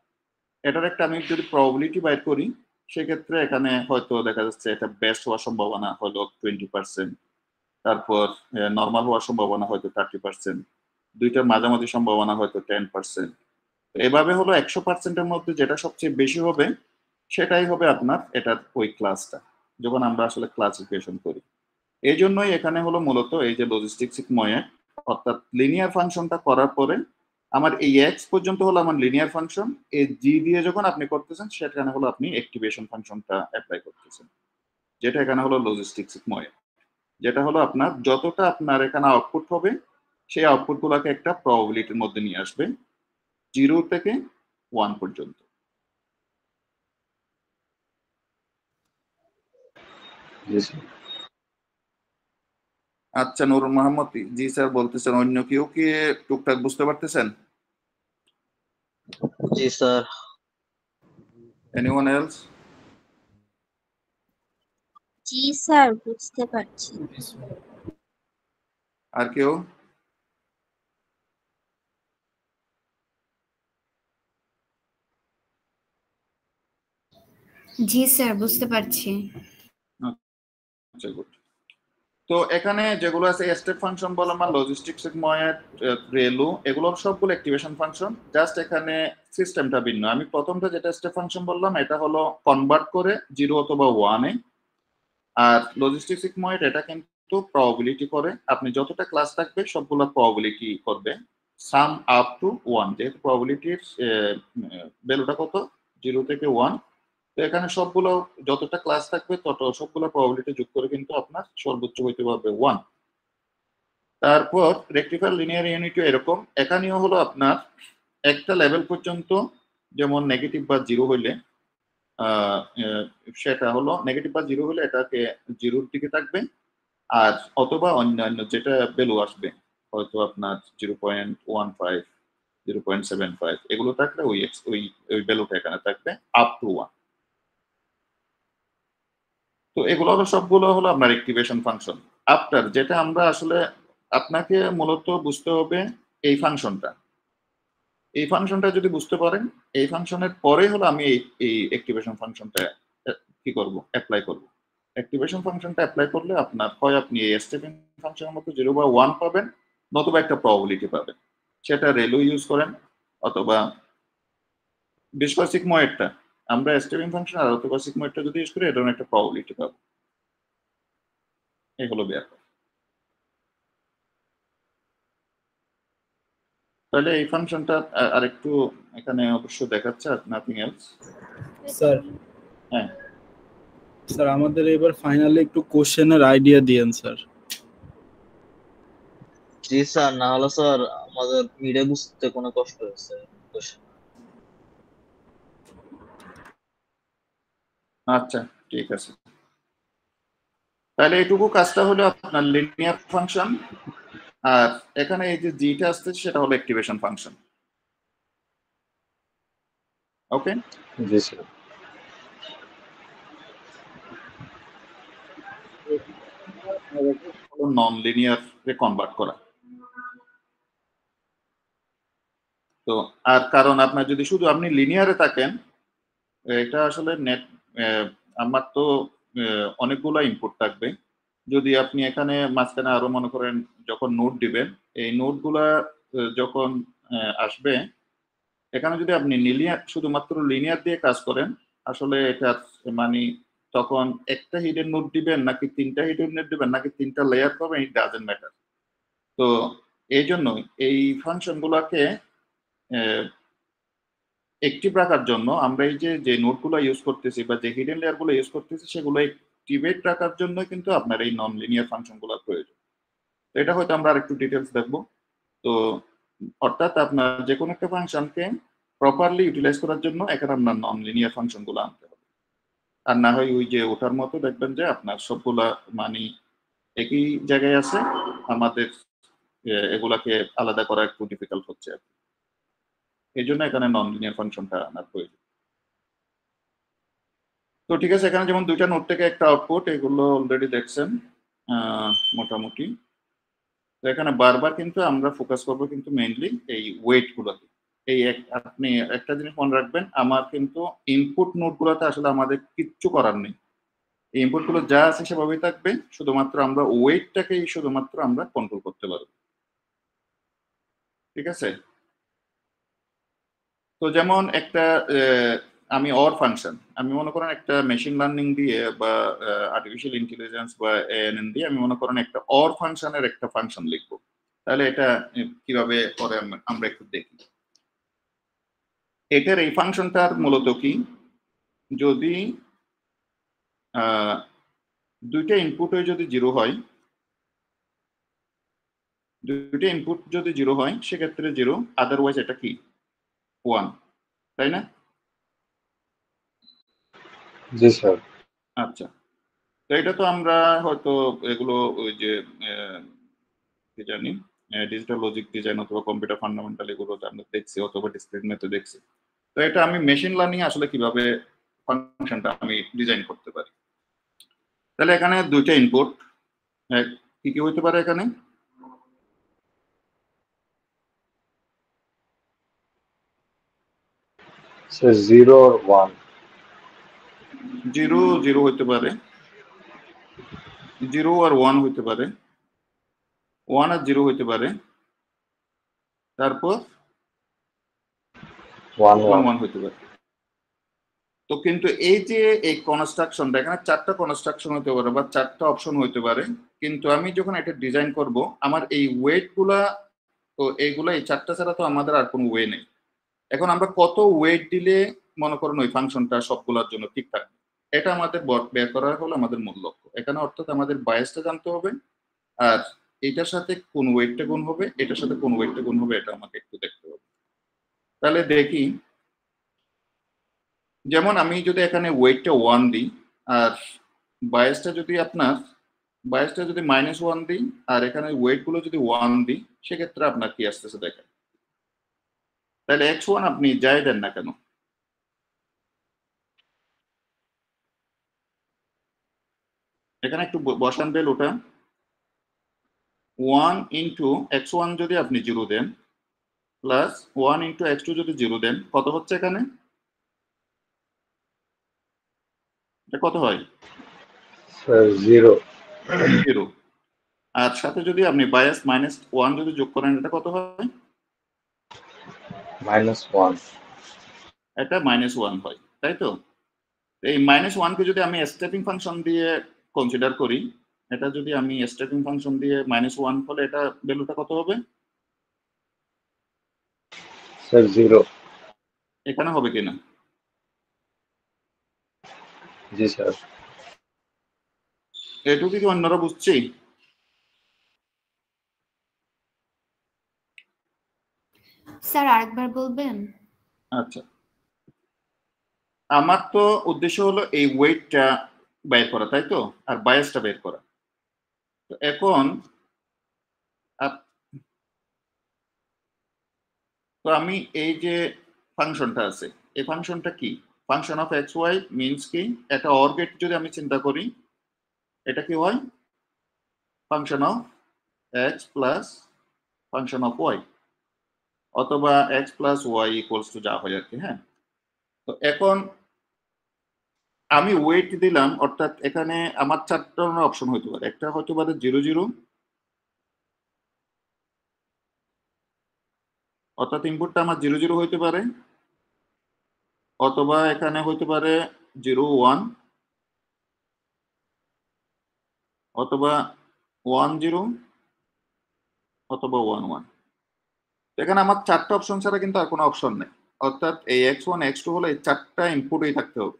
এটার একটা আমি যদি প্রবাবিলিটি বাইর করি, সেক্ষেত্রে এখানে হয়তো দেখা যাচ্ছে এটা বেস্ট হওয়ার সম্ভাবনা হলো 20%, তারপর নর্মাল হওয়ার সম্ভাবনা হয়তো 30%, দুইটার মাঝামাঝি সম্ভাবনা হয়তো 10%। এভাবে হলো 100%-এর মধ্যে যেটা সবচেয়ে বেশি হবে সেটাই হবে আপনার এটার ওই ক্লাসটা, যখন আমরা আসলে ক্লাসিফিকেশন করি। এই জন্যই এখানে হলো মূলত এই যে লজিস্টিক সিগময়েড, অর্থাৎ লিনিয়ার ফাংশনটা করার পরে আমার এই এক্স পর্যন্ত হলো আমার লিনিয়ার ফাংশন, এই জি দিয়ে যখন আপনি করতেছেন সেখানে হলো আপনি অ্যাক্টিভেশন ফাংশনটা অ্যাপ্লাই করতেছেন, যেটা এখানে হলো লজিস্টিক সিগময়েড, যেটা হলো আপনার যতটা আপনার এখানে আউটপুট হবে সেই আউটপুট গুলাকে একটা প্রবাবিলিটির মধ্যে নিয়ে আসবে 0 থেকে 1 পর্যন্ত। জি স্যার। আচ্ছা, নুরুল মোহাম্মদ, জি স্যার বলতেছেন, অন্য কেউ কি টুকটাক বুঝতে পারতেছেন? জি স্যার। Anyone else? জি স্যার, বুঝতে পারছি। আর কেউ? জি স্যার, বুঝতে পারছি। আচ্ছা, গুড। তো এখানে যেগুলো আছে স্টেপ ফাংশন বললাম আর লজিস্টিক সিগময়েড, রেলু, এগুলো সবগুলো অ্যাক্টিভেশন ফাংশন, জাস্ট এখানে সিস্টেমটা ভিন্ন। আমি প্রথমটা যেটা স্টেপ ফাংশন বললাম এটা হলো কনভার্ট করে 0 অথবা 1-এ, আর লজিস্টিক সিগময়েড এটা কিন্তু প্রবাবিলিটি করে, আপনি যতটা ক্লাস থাকবে সবগুলো প্রবাবিলিটি করবে সাম আপ টু 1, যেহেতু প্রবাবিলিটির ভ্যালুটা কত 0 থেকে 1। তো এখানে সবগুলো যতটা ক্লাস থাকবে তত সবগুলো প্রবাবিলিটি যোগ করে কিন্তু আপনার সর্বোচ্চ হইতে পারবে 1। তারপর রেকটিফায়ার লিনিয়ার ইউনিটও এরকম, এখানেও হলো আপনার একটা লেভেল পর্যন্ত, যেমন নেগেটিভ বা 0 হইলে সেটা হলো নেগেটিভ বা জিরো হলে এটাকে জিরোর দিকে থাকবে, আর অথবা অন্যান্য যেটা ভ্যালু আসবে হয়তো আপনার 0.15 0.75 এগুলো থাকলে ওই ওই ভ্যালুটা এখানে থাকবে আপ টু 1। তো এগুলো হলো সবগুলো হলো আপনার অ্যাক্টিভেশন ফাংশন। আফটার যেটা আমরা আসলে আপনাকে মূলত বুঝতে হবে এই ফাংশনটা, এই ফাংশনটা যদি বুঝতে পারেন, এই ফাংশনের পরে হলো আমি এই অ্যাক্টিভেশন ফাংশনটা কি করব, অ্যাপ্লাই করব। অ্যাক্টিভেশন ফাংশনটা অ্যাপ্লাই করলে আপনার হয় আপনি এই স্টেপিং ফাংশনের মতো 0 বা 1 পাবেন, নতুবা একটা প্রবাবিলিটি পাবেন। সেটা রেলও ইউজ করেন অথবা বেশ করে সিগময়েডটা, আমরা স্টেপিং ফাংশন আর অথবা সিগময়েডটা যদি ইউজ করি এটা একটা প্রবাবিলিটি পাবো। এই হলো ব্যাপার। তাহলে এই ফাংশনটা আরেকটু এখানে অবশ্য দেখাচ্ছে, আর নাথিং এলস। স্যার হ্যাঁ স্যার আমাদের এবার ফাইনালি একটু কোশ্চেনের আইডিয়া দিয়েন স্যার। জি স্যার, না হলে স্যার আমাদের মিডে বুঝতে কোনো কষ্ট হয়েছে। আচ্ছা ঠিক আছে, তাহলে এইটুকু কাজটা হলো আপনার লিনিয়ার ফাংশন, আর এখানে এই যে জিটা আসছে সেটা হলো অ্যাক্টিভেশন ফাংশন। ওকে জি স্যার। নন লিনিয়ার কনভার্ট করা। তো আর কারণ আপনার যদি শুধু আপনি লিনিয়ারে থাকেন, এটা আসলে নেট আমার তো অনেকগুলো ইনপুট থাকবে। যদি আপনি এখানে মাঝখানে আরো মনে করেন যখন নোট দিবেন, এই নোটগুলা যখন আসবে, এখানে যদি আপনি শুধুমাত্র লিনিয়ার দিয়ে কাজ করেন, আসলে এটা মানে তখন একটা হিডেন নোট দিবেন নাকি তিনটা হিডেন নোট দিবেন নাকি তিনটা লেয়ার করবেন, ইট ডাজন্ট ম্যাটার। তো এই জন্য এই ফাংশন গুলাকে অ্যাক্টিভ রাখার জন্য আমরা এই যে নোটগুলো ইউজ করতেছি বা যে হিডেন লেয়ার গুলো ইউজ করতেছি সেগুলো অ্যাক্টিভেট রাখার জন্য কিন্তু আপনার এই নন লিনিয়ার ফাংশন গুলো প্রয়োজন। তো এটা হয়তো আমরা আরেকটু ডিটেলস দেখবো। তো অর্থাৎ আপনার যে কোনো একটা ফাংশনকে প্রপারলি ইউটিলাইজ করার জন্য এখানে আপনার নন লিনিয়ার ফাংশন গুলো আনতে হবে, আর না হয় ওই যে ওটার মতো দেখবেন যে আপনার সবগুলা মানে একই জায়গায় আছে, আমাদের এগুলাকে আলাদা করা একটু ডিফিকাল্ট হচ্ছে। এই জন্য এখানে নন লিনিয়ার ফাংশনটা আনার প্রয়োজন। তো ঠিক আছে, এখানে যেমন দুইটা নোট থেকে একটা আউটপুট, এগুলো অলরেডি দেখছেন মোটামুটি। তো এখানে বারবার কিন্তু আমরা ফোকাস করবো কিন্তু মেইনলি এই ওয়েট গুলোতে। এই আপনি একটা জিনিস মনে রাখবেন, আমার কিন্তু ইনপুট নোট গুলোতে আসলে আমাদের কিচ্ছু করার নেই। এই ইনপুট গুলো যা আছে সেভাবেই থাকবে, শুধুমাত্র আমরা ওয়েটটাকেই শুধুমাত্র আমরা কন্ট্রোল করতে পারবো। ঠিক আছে, তো যেমন একটা আমি অর ফাংশন, আমি মনে করেন একটা মেশিন লার্নিং দিয়ে বা আর্টিফিশিয়াল ইন্টেলিজেন্স বা এএনএন দিয়ে আমি মনে করেন একটা অর ফাংশনের একটা ফাংশন লিখবো। তাহলে এটা কিভাবে করে আমরা একটু দেখি। এটার এই ফাংশনটার মূলত কি, যদি দুইটা ইনপুটে যদি জিরো হয়, দুইটা ইনপুট যদি জিরো হয় সেক্ষেত্রে জিরো, আদারওয়াইজ এটা কি 1, তাই না? জি স্যার। আচ্ছা, তো এটা তো আমরা হয়তো এগুলো ওই যে কি জানি ডিজিটাল লজিক ডিজাইন অথবা কম্পিউটার ফান্ডামেন্টাল এগুলোতে আমরা দেখছি অথবা ডিসক্রিট মেথড দেখছি। তো এটা আমি মেশিন লার্নিং আসলে কিভাবে ফাংশনটা আমি ডিজাইন করতে পারি। তাহলে এখানে দুইটা ইনপুট, কি কি হইতে পারে এখানে? স্যার 0 আর 1। জিরো জিরো হইতে পারে, 0 আর 1 হইতে পারে, 1 আর 0 হইতে পারে, তারপর 1 1 1 1 হইতে পারে। তো কিন্তু এই যে এই কনস্ট্রাকশনটা, এখানে চারটা কনস্ট্রাকশন হতে পারে বা চারটা অপশন হইতে পারে, কিন্তু আমি যখন এটা ডিজাইন করব আমার এই ওয়েট গুলা, তো এইগুলা এই চারটা ছাড়া তো আমাদের আর কোনো ওয়ে নেই। এখন আমরা কত ওয়েট দিলে মনে করেন ওই ফাংশনটা সবগুলোর জন্য ঠিক থাকবে, এটা আমাদের বের করা হলো আমাদের মূল লক্ষ্য এখানে। অর্থাৎ আমাদের বায়াসটা জানতে হবে, আর এটার সাথে কোন ওয়েটটা গুণ হবে, এটার সাথে কোন ওয়েটটা গুণ হবে, এটা আমাকে একটু দেখতে হবে। তাহলে দেখি যেমন আমি যদি এখানে ওয়েটটা 1 দিই আর বায়াসটা যদি -1 দিই আর এখানে ওয়েট গুলো যদি 1 দিই, সেক্ষেত্রে আপনার কি আসতেছে দেখেন। তাহলে x1 আপনি যাই দেন না কেন, এখানে একটু বসান বেল ওটা 1 ইন্টু x1 যদি আপনি 0 দেন প্লাস 1 ইন্টু x2 যদি 0 দেন, কত হচ্ছে এখানে? এটা কত হয়? স্যার 0 0। আর সাথে যদি আপনি বায়াস -1 যদি যোগ করেন, এটা কত হয়? -1 এটা -1 হয়, তাই তো? এই -1 কে যদি আমি স্টেপিং ফাংশন দিয়ে কনসিডার করি, এটা যদি আমি স্টেপিং ফাংশন দিয়ে -1 হলে এটা ভ্যালুটা কত হবে? স্যার 0 এখানে হবে কিনা? জি স্যার। এটুকু কি অন্যরা বুঝছি? স্যার আরেকবার বলবেন? আচ্ছা, আমার তো উদ্দেশ্য হলো এই ওয়েটটা বের করা, তাই তো, আর বায়াসটা বের করা। তো এখন তো আমি এই যে ফাংশনটা আছে, এই ফাংশনটা কি? Function of X Y means কি? একটা অর গেট যদি আমি চিন্তা করি, এটা কি হয়? Function of X plus function of Y, অথবা X plus Y equals to যা হয় আর কি। হ্যাঁ, তো এখন আমি ওয়েট দিলাম, অর্থাৎ এখানে আমার 4 ধরনের অপশন হতে পারে। একটা হতে পারে 0 0, অর্থাৎ ইনপুটটা আমার 0 0 হইতে পারে, অথবা এখানে হইতে পারে 0 1, অথবা 1 0, অথবা 1 1। এখানে আমার 4টা অপশন ছাড়া কিন্তু আর কোনো অপশন নেই, অর্থাৎ এই x1 x2 হলো এই 4টা ইনপুটই থাকতে হবে।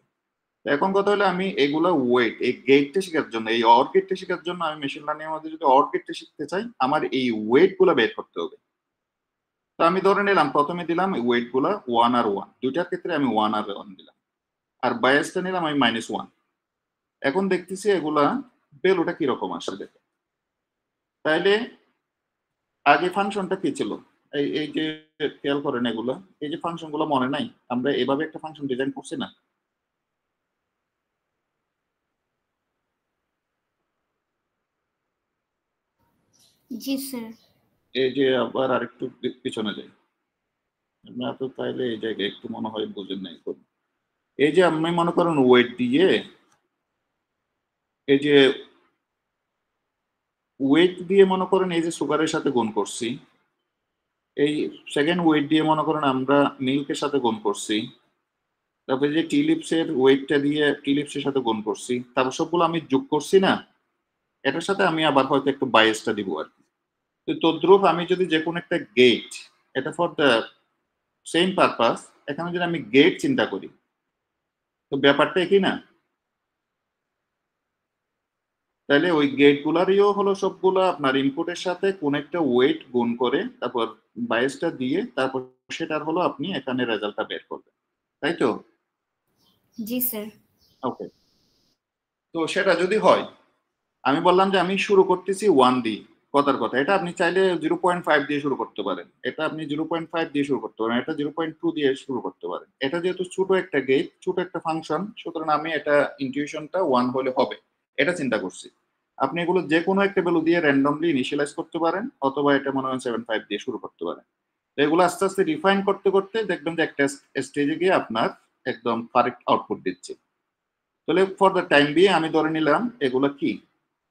এখন কথা হলো আমি এগুলা ওয়েট, এই গেটটা শেখার জন্য, এই অর গেটটা শেখার জন্য আমি মেশিন লার্নিং এর মধ্যে যদি অর গেটটা শিখতে চাই, আমার এই ওয়েট গুলা বের করতে হবে। তো আমি ধরে নিলাম প্রথমে দিলাম ওয়েট গুলা 1 আর 1, দুইটার ক্ষেত্রে আমি 1 আর 1 দিলাম, আর বায়াসটা নিলাম আমি -1। এখন দেখতেছি এগুলা ভ্যালুটা কিরকম আসে দেখে। তাইলে আগে ফাংশনটা কি ছিল? এই যে খেয়াল করেন এগুলা, এই যে ফাংশন গুলো মনে নাই? আমরা এভাবে একটা ফাংশন ডিজাইন করছি না? জি স্যার। এই যে আবার আরেকটু পিছনে যাই, আপনারা তো তাইলে এই জায়গায় একটু মনে হয় বুঝেন নাই। এই যে আমি মনে করেন ওয়েট দিয়ে, এই যে ওয়েট দিয়ে মনে করেন এই যে সুগারের সাথে গুণ করছি, এই সেকেন্ড ওয়েট দিয়ে মনে করেন আমরা মিল্কের সাথে গুণ করছি, তারপরে যে টিলিপসের ওয়েটটা দিয়ে টিলিপসের সাথে গুণ করছি, তারপর সবগুলো আমি যোগ করছি না, এটার সাথে আমি আবার হয়তো একটু বায়াসটা দিব আর কি। তো তদ্রুপ আমি যদি যে কোনো একটা গেট, এটা ফর দ্য সেম পারপাস, এখানে যদি আমি গেট চিন্তা করি, তো ব্যাপারটা কি না? তাহলে ওই গেট গুলারইও হলো সবগুলো আপনার ইনপুটের সাথে কোন একটা ওয়েট গুণ করে তারপর বায়াসটা দিয়ে তারপর সেটার হলো আপনি এখানে রেজাল্টটা বের করবেন, তাই তো? জি স্যার। ওকে, তো সেটা যদি হয়, আমি বললাম যে আমি শুরু করতেছি 1 দিয়ে, কথার কথা, এটা আপনি চাইলে 0.5 দিয়ে শুরু করতে পারেন, এটা আপনি 0.5 দিয়ে শুরু করতে পারেন, এটা 0.2 দিয়ে শুরু করতে পারেন। এটা যেহেতু ছোট একটা গেট, ছোট একটা ফাংশন, সুতরাং আমি এটা ইনটিউশনটা 1 হলে হবে এটা চিন্তা করছি। আপনি এগুলো যে কোনো একটা ভ্যালু দিয়ে র্যান্ডমলি ইনিশিয়ালাইজ করতে পারেন, অথবা এটা মনে হয় 7.5 দিয়ে শুরু করতে পারেন। তো এগুলো আস্তে আস্তে রিফাইন করতে করতে দেখবেন যে একটা স্টেজে গিয়ে আপনার একদম কারেক্ট আউটপুট দিচ্ছে। তাহলে ফর দ্য টাইম বিং আমি ধরে নিলাম এগুলো কি,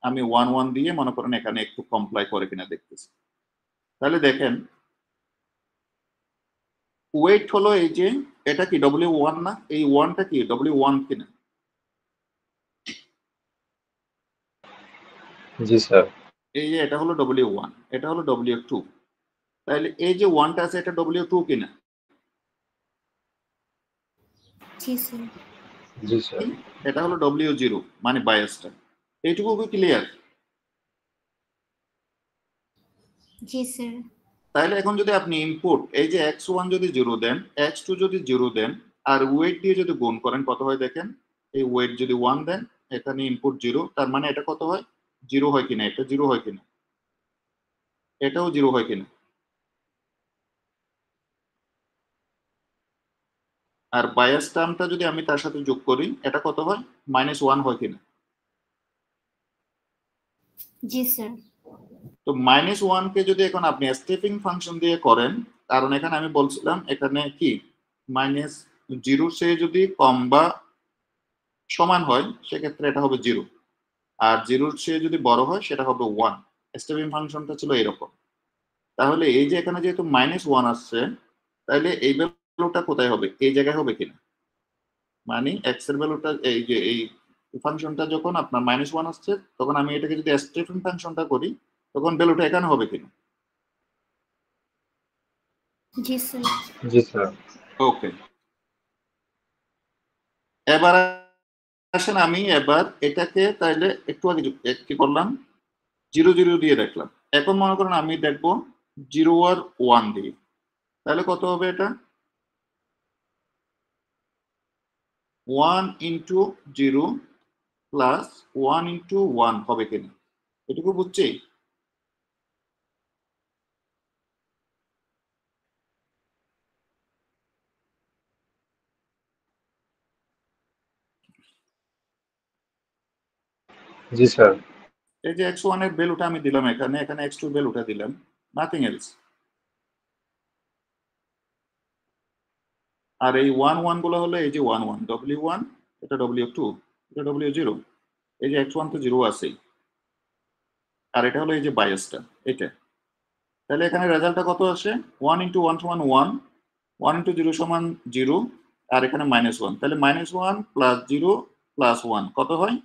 আমি 1 1 দিয়ে মনে করেন এখানে একটু কমপ্লাই করে কিনা দেখতেছি। তাহলে দেখেন ওয়েট হলো এই যে, এটা কি W1 না? এই 1টা কি W1 কিনা? জি স্যার। এই যে এটা হলো W1, এটা হলো W2, তাহলে এই যে 1টা আছে এটা W2 কিনা? জি স্যার। জি স্যার। এটা হলো W0 মানে বায়াসটা। এইটুকু কি ক্লিয়ার? জি স্যার। তাহলে এখন যদি আপনি ইনপুট এই যে x1 যদি 0 দেন, x2 যদি 0 দেন, আর ওয়েট দিয়ে যদি গুণ করেন কত হয় দেখেন, এই ওয়েট যদি 1 দেন, এখানে ইনপুট 0, তার মানে এটা কত হয়, 0 হয় কিনা, এটা 0 হয় কিনা, এটাও 0 হয় কিনা। আর বায়াস টার্মটা যদি আমি তার সাথে যোগ করি, এটা কত হয়, -1 হয় কিনা। জি স্যার। তো -1 কে যদি এখন আপনি স্টেপিং ফাংশন দিয়ে করেন, কারণ এখানে আমি বলছিলাম এখানে কি -0 সে যদি কম বা সমান হয় সেক্ষেত্রে এটা হবে 0, আর 0 সে যদি বড় হয় সেটা হবে 1। স্টেপিং ফাংশনটা ছিল এরকম। তাহলে এই যে এখানে যেহেতু -1 আসছে, তাহলে এই ভ্যালুটা কোথায় হবে, এই জায়গায় হবে কিনা, মানে এক্স এর ভ্যালুটা এই যে এই ফাংশনটা যখন আপনার -1 আসছে, তখন আমি এটাকে যদি স্টেপিং ফাংশনটা করি, তখন ভ্যালুটা এখানে হবে কিনা। জি স্যার। জি স্যার। ওকে, এবার আসেন আমি এবার এটাকে তাইলে একটু আগে কি করলাম, 0 0 দিয়ে দেখলাম। এখন মনে করেন আমি দেখবো 0 আর 1 দিয়ে, তাহলে কত হবে এটা, 1 ইন্টু 0 প্লাস 1 ইন্টু 1 হবে কিনা, এটুকু বুঝছি। জি স্যার। এই যে x1 এর ভ্যালুটা আমি দিলাম এখানে, এখানে x2 এর ভ্যালুটা দিলাম, নাথিং এলস। আর এই 1 1 গুলো হলো এই যে 1 1 w1, এটা w2, এটা w0, এই যে x1 তো 0 আছেই, আর এটা হলো এই যে বায়াসটা এটা। তাহলে এখানে রেজাল্টটা কত আসে, 1 ইন্টু 1 সমান 1, 1 ইন্টু 0 সমান 0, আর এখানে -1, তাহলে -1 প্লাস 0 প্লাস 1 কত হয়,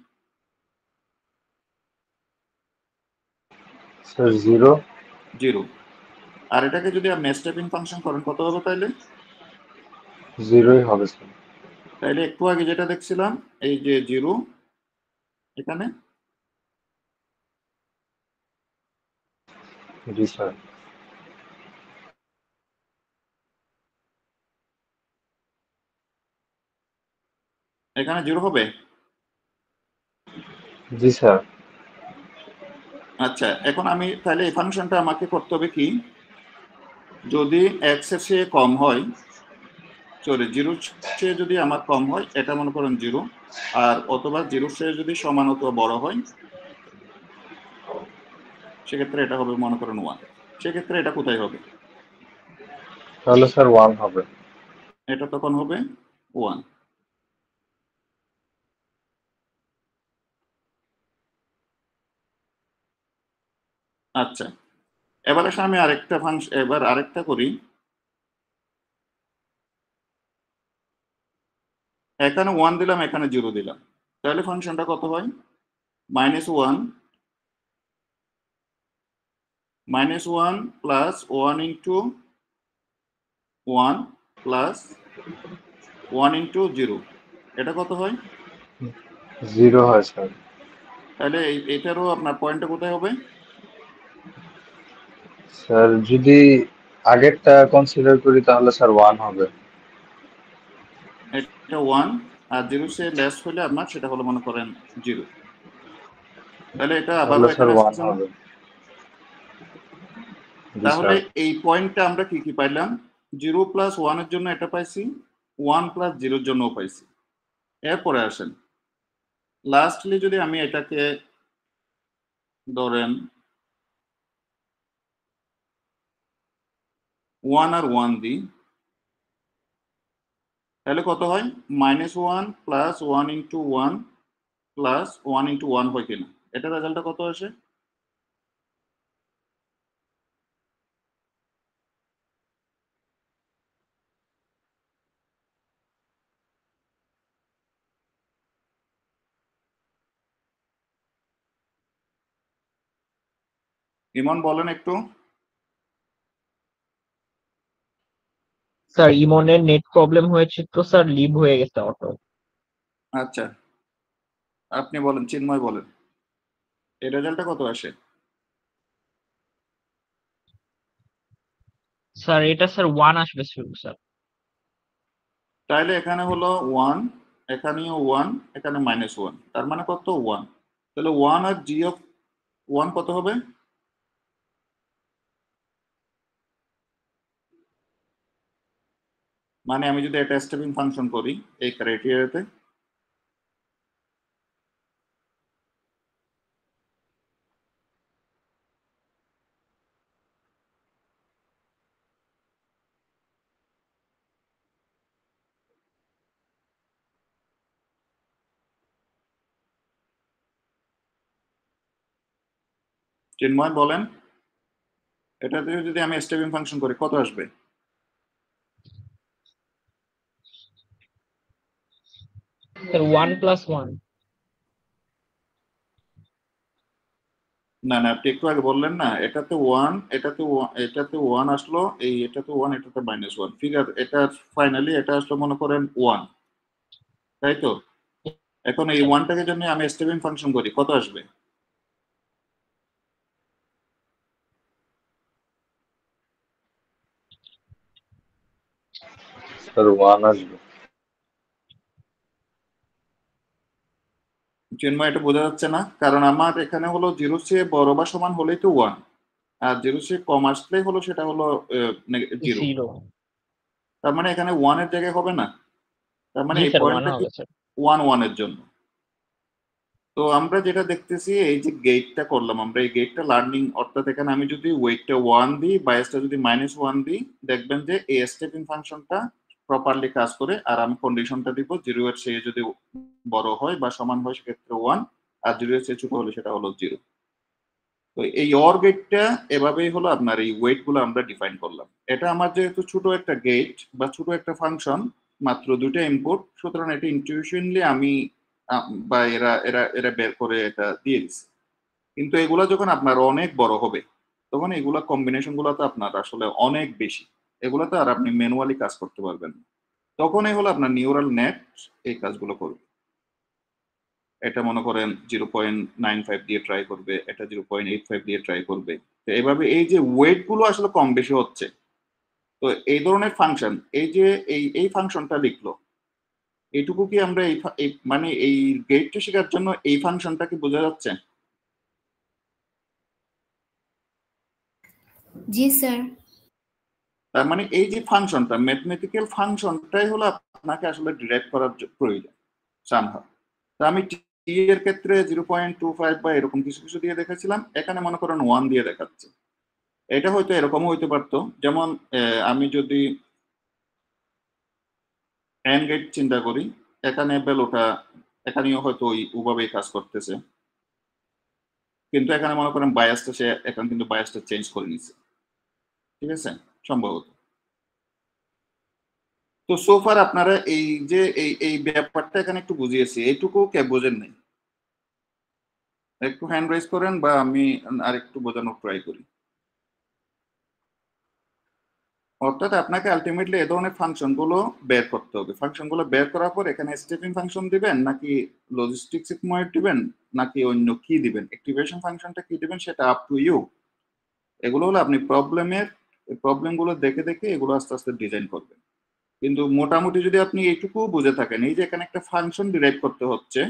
স্যার 0। 0। আর এটাকে যদি আপনি স্টেপিং ফাংশন করেন কত হবে তাইলে, 0ই হবে স্যার। তাইলে একটু আগে যেটা দেখছিলাম এই যে 0 এখানে, জি স্যার। এখানে 0 হবে। জি স্যার। আচ্ছা, এখন আমি তাহলে এই ফাংশনটা আমাকে করতে হবে কি, যদি x এর চেয়ে কম হয়, সরি 0 চেয়ে যদি আমার কম হয়, এটা মনে করেন 0, আর অথবা 0 চেয়ে যদি সমান অথবা বড় হয়, সেক্ষেত্রে এটা হবে মনে করেন 1। সেক্ষেত্রে এটা কোথায় হবে, তাহলে স্যার 1 হবে। এটা তখন হবে 1। আচ্ছা, এবার আসলে আমি আরেকটা ফাংশন, এবার আরেকটা করি। এখানে 1 দিলাম, এখানে 0 দিলাম, তাহলে ফাংশনটা কত হয়, -1 প্লাস 1 ইন্টু 1 প্লাস 1 ইন্টু 0, এটা কত হয়, 0 হয় স্যার। তাহলে এটারও আপনার পয়েন্টটা কোথায় হবে, স্যার যদি আগেরটা কনসিডার করি তাহলে স্যার 1 হবে। এটা 1, আর 0 সে লেস হলে আপনার সেটা হলো মনে করেন 0, তাহলে এটা তাহলে আবারও স্যার এখানে 1 আসতেছে না। হবে। জি তাহলে স্যার। এই পয়েন্টটা আমরা কি কি পাইলাম, 0 প্লাস 1 এর জন্য এটা পাইছি, 1 প্লাস 0 এর জন্যও পাইছি। এরপরে আসেন লাস্টলি যদি আমি এটাকে ধরেন 1 আর 1 দিই, তাহলে কত হয়, -1 প্লাস 1 ইন্টু 1 প্লাস 1 ইন্টু 1 হয় কিনা, এটা রেজাল্টটা কত আসে, ইমন বলেন একটু। স্যার ইমনের নেট প্রবলেম হয়েছে তো স্যার, লিভ হয়ে গেছে অটো। আচ্ছা, আপনি বলেন, চিন্ময় বলেন, এই রেজাল্টটা কত আসে, স্যার এটা স্যার 1 আসবে স্যার। তাহলে এখানে হলো 1, এখানেও 1, এখানে -1, তার মানে কত 1। তাহলে 1 আর g অফ 1 কত হবে? মানে আমি যদি এটা স্টেপিং ফাংশন করি এই ক্রাইটেরিয়াতে, চিন্ময় বলেন এটাতে যদি আমি স্টেপিং ফাংশন করি কত আসবে? স্যার 1+1। না না, আপনি একটু আগে বললেন না এটাতে 1, এটাতে 1 আসলো, এই এটাতে 1, এটাতে -1, ফিগার এটা ফাইনালি এটা আসলো মনে করেন 1, তাই তো? এখন এই 1টাকে জন্য আমি স্টেপিং ফাংশন করি কত আসবে? স্যার 1 আসবে। চিন্ময় এটা বোঝা যাচ্ছে না, কারণ আমার এখানে হলো 0 চেয়ে বড় বা সমান হলেই তো 1, আর 0 চেয়ে কম আসলেই হলো সেটা হলো 0। 0। তার মানে এখানে 1 এর জায়গায় হবে না, তার মানে জি এই স্যার 1 পয়েন্টটা কি হবে স্যার। 1 1 এর জন্য। তো আমরা যেটা দেখতেছি এই যে গেটটা করলাম আমরা, এই গেটটা লার্নিং, অর্থাৎ এখানে আমি যদি ওয়েটটা 1 দিই, বায়াসটা যদি -1 দিই, দেখবেন যে এই স্টেপিং ফাংশনটা প্রপারলি কাজ করে। আর আমি কন্ডিশনটা দিব 0 এর চেয়ে যদি বড় হয় বা সমান হয় সেক্ষেত্রে 1, আর 0 এর চেয়ে ছোট হলে সেটা হলো 0। তো এই অর গেটটা এভাবেই হলো আপনার এই ওয়েট গুলো আমরা ডিফাইন করলাম। এটা আমার যেহেতু ছোট একটা গেট বা ছোট একটা ফাংশন, মাত্র 2টা ইনপুট, সুতরাং এটা ইনটিউশনলি আমি বা এরা এরা এরা বের করে এটা দিয়ে দিচ্ছে। কিন্তু এগুলা যখন আপনার অনেক বড় হবে তখন এগুলা কম্বিনেশন গুলো তো আপনার আসলে অনেক বেশি, এগুলাতে আর আপনি ম্যানুয়ালি কাজ করতে পারবেন না। তখন এই হলো আপনার নিউরাল নেট এই কাজগুলো করবে। এটা মনে করেন 0.95 দিয়ে ট্রাই করবে, এটা 0.85 দিয়ে ট্রাই করবে। তো এইভাবে এই যে ওয়েট গুলো আসলে কম বেশি হচ্ছে, তো এই ধরনের ফাংশন, এই যে এই ফাংশনটা লিখলো, এইটুকু কি আমরা মানে এই গেটটা শেখার জন্য এই ফাংশনটা কি বোঝা যাচ্ছে? জি স্যার। তার মানে এই যে ফাংশনটা, ম্যাথমেটিক্যাল ফাংশনটাই হলো আপনাকে আসলে ডিরাইভ করার প্রয়োজন সামহাউ। তো আমি টি এর ক্ষেত্রে 0.25 বা এরকম কিছু কিছু দিয়ে দেখাচ্ছিলাম, এখানে মনে করেন 1 দিয়ে দেখাচ্ছে। এটা হয়তো এরকমও হইতে পারতো, যেমন আমি যদি এন্ড গেট চিন্তা করি, এখানে ওটা এখানেও হয়তো ওইভাবেই কাজ করতেছে, কিন্তু এখানে মনে করেন বায়াসটা সে এখন কিন্তু বায়াসটা চেঞ্জ করে নিছে, ঠিক আছে, সম্ভবত। তো সোফার আপনারা এই যে এই ব্যাপারটা এখানে একটু বুঝিয়েছি, এইটুকু কে বোঝেন নাই? একটু হ্যান্ড রাইজ করেন বা আমি আর একটু বোঝানোর ট্রাই করি। অর্থাৎ আপনাকে আলটিমেটলি এই ধরনের ফাংশন গুলো বের করতে হবে। ফাংশন গুলো বের করার পর এখানে স্টেপিং ফাংশন দিবেন নাকি লজিস্টিক সিগময়েড দিবেন নাকি অন্য কি দিবেন, অ্যাক্টিভেশন ফাংশনটা কি দিবেন সেটা আপ টু ইউ। এগুলো হলো আপনি প্রবলেম গুলো দেখে দেখে এগুলো আস্তে আস্তে ডিজাইন করবেন। কিন্তু মোটামুটি যদি আপনি এইটুকু বুঝে থাকেন, এই যে এখানে একটা ফাংশন ডিরাইভ করতে হচ্ছে,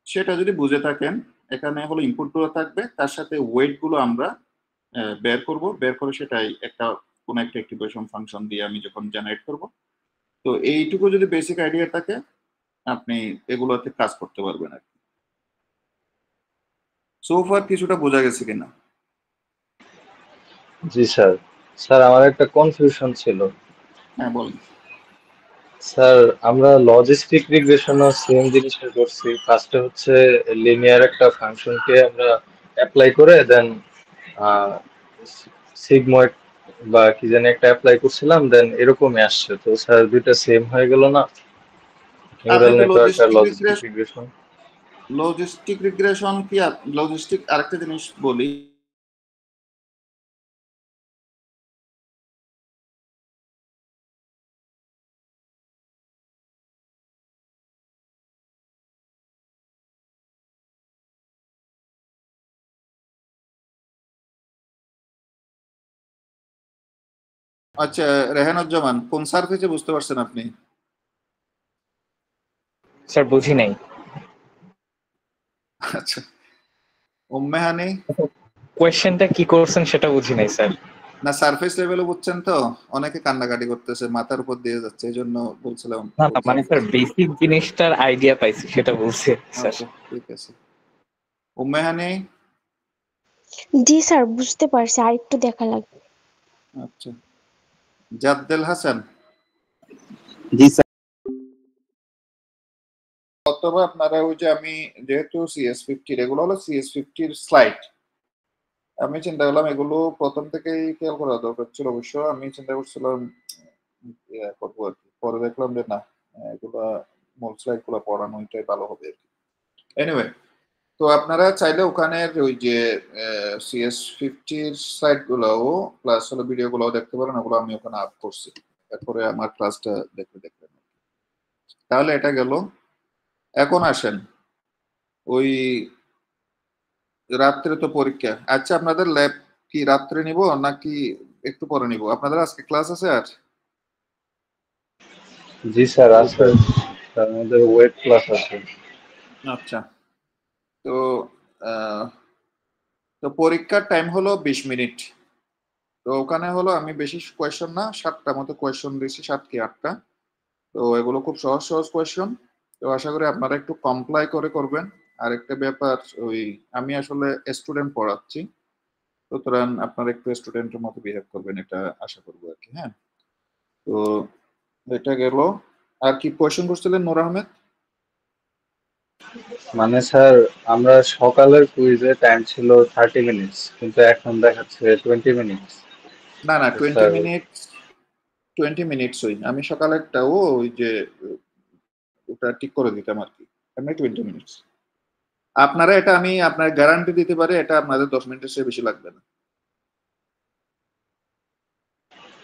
সেটা যদি বুঝে থাকেন, এখানে হলো ইনপুট গুলো থাকবে, তার সাথে ওয়েট গুলো আমরা বের করব, বের করে সেটাই একটা কোনো একটা অ্যাক্টিভেশন ফাংশন দিয়ে আমি যখন জেনারেট করব। তো এইটুকু যদি বেসিক আইডিয়া থাকে আপনি এগুলোতে কাজ করতে পারবেন আর কি। সোফার কিছুটা বোঝা গেছে কিনা? জি স্যার। স্যার আমার একটা কনফিউশন ছিল। হ্যাঁ বলুন। স্যার আমরা লজিস্টিক রিগ্রেশনও সেম জিনিসটা করছি। ফার্স্টে হচ্ছে লিনিয়ার একটা ফাংশনকে আমরা অ্যাপ্লাই করে দেন সিগময়েড বা কি জানি একটা অ্যাপ্লাই করছিলাম, দেন এরকমই আসছে। তো স্যার দুইটা সেম হয়ে গেল না, আপনি নিউরাল কি নেটওয়ার্ক আর লজিস্টিক রিগ্রেশন? লজিস্টিক রিগ্রেশন কি, লজিস্টিক আরেকটা জিনিস বলি, আচ্ছা রেহানুজ্জামান কোন সারফেসে বুঝতে পারছেন আপনি? স্যার বুঝি নাই। আচ্ছা, উম্মেহানি কোয়েশ্চেনটা কি করছেন সেটা বুঝি নাই স্যার। না, সারফেস লেভেলে বুঝছেন তো? অনেকে কান্নাকাটি করতেছে, মাথার উপর দিয়ে যাচ্ছে, এই জন্য বলছিলাম। না না, মানে স্যার বেসিক জিনিসটার আইডিয়া পাইছি সেটা বলছি স্যার। ওকে, ঠিক আছে। উম্মেহানি জি স্যার, বুঝতে পারছি, আর একটু দেখা লাগবে। আচ্ছা, জাদ্দেল হাসান জি স্যার। অথবা আপনারা ওই যে আমি যেহেতু CS50 এগুলো হলো CS50 স্লাইড, আমি চিন্তা করলাম এগুলো প্রথম থেকেই খেয়াল করা দরকার ছিল। অবশ্য আমি চিন্তা করছিলাম করবো আর কি, পরে দেখলাম যে না, এগুলা মূল স্লাইড গুলো পড়ানোটাই ভালো হবে আর কি। এনিওয়ে, তো আপনারা চাইলে ওখানে ওই যে CS50 স্লাইড গুলাও প্লাস হলো ভিডিও গুলাও দেখতে পারেন, ওগুলো আমি ওখানে আপ করছি, তারপরে আমার ক্লাসটা দেখবেন। তাহলে এটা গেল। এখন আসেন ওই রাত্রে তো পরীক্ষা। আচ্ছা, আপনাদের ল্যাব কি রাত্রে নিব নাকি একটু পরে নিব? আপনাদের আজকে ক্লাস আছে আর? জি স্যার আছে, তার মধ্যে ওয়েট ক্লাস আছে। আচ্ছা, তো তো পরীক্ষার টাইম হলো 20 মিনিট। তো ওখানে হলো আমি বেশি কোয়েশ্চন না, 7টা মতো কোয়েশ্চন দিয়েছি, 7 কি 8টা। তো এগুলো খুব সহজ সহজ কোয়েশ্চন। তো আশা করি আপনারা একটু কমপ্লাই করবেন। আর একটা ব্যাপার, ওই আমি আসলে স্টুডেন্ট পড়াচ্ছি, সুতরাং আপনারা একটু স্টুডেন্টের মতো বিহেভ করবেন, এটা আশা করবো আর কি। হ্যাঁ, তো এটা গেল। আর কি কোয়েশ্চেন করছিলেন নূর আহমেদ? মানে স্যার, আমরা সকালের কুইজে টাইম ছিল 30 মিনিটস, কিন্তু এখন দেখাচ্ছে 20 মিনিটস। না না, তো 20 স্যার মিনিট 20 মিনিটস। ওই আমি সকালেরটাও ওই যে ওটা ঠিক করে দিতাম আর কি, এমনি 20 মিনিটস। আপনারা এটা আমি আপনার গ্যারান্টি দিতে পারি, এটা আপনাদের 10 মিনিটের চেয়ে বেশি লাগবে না।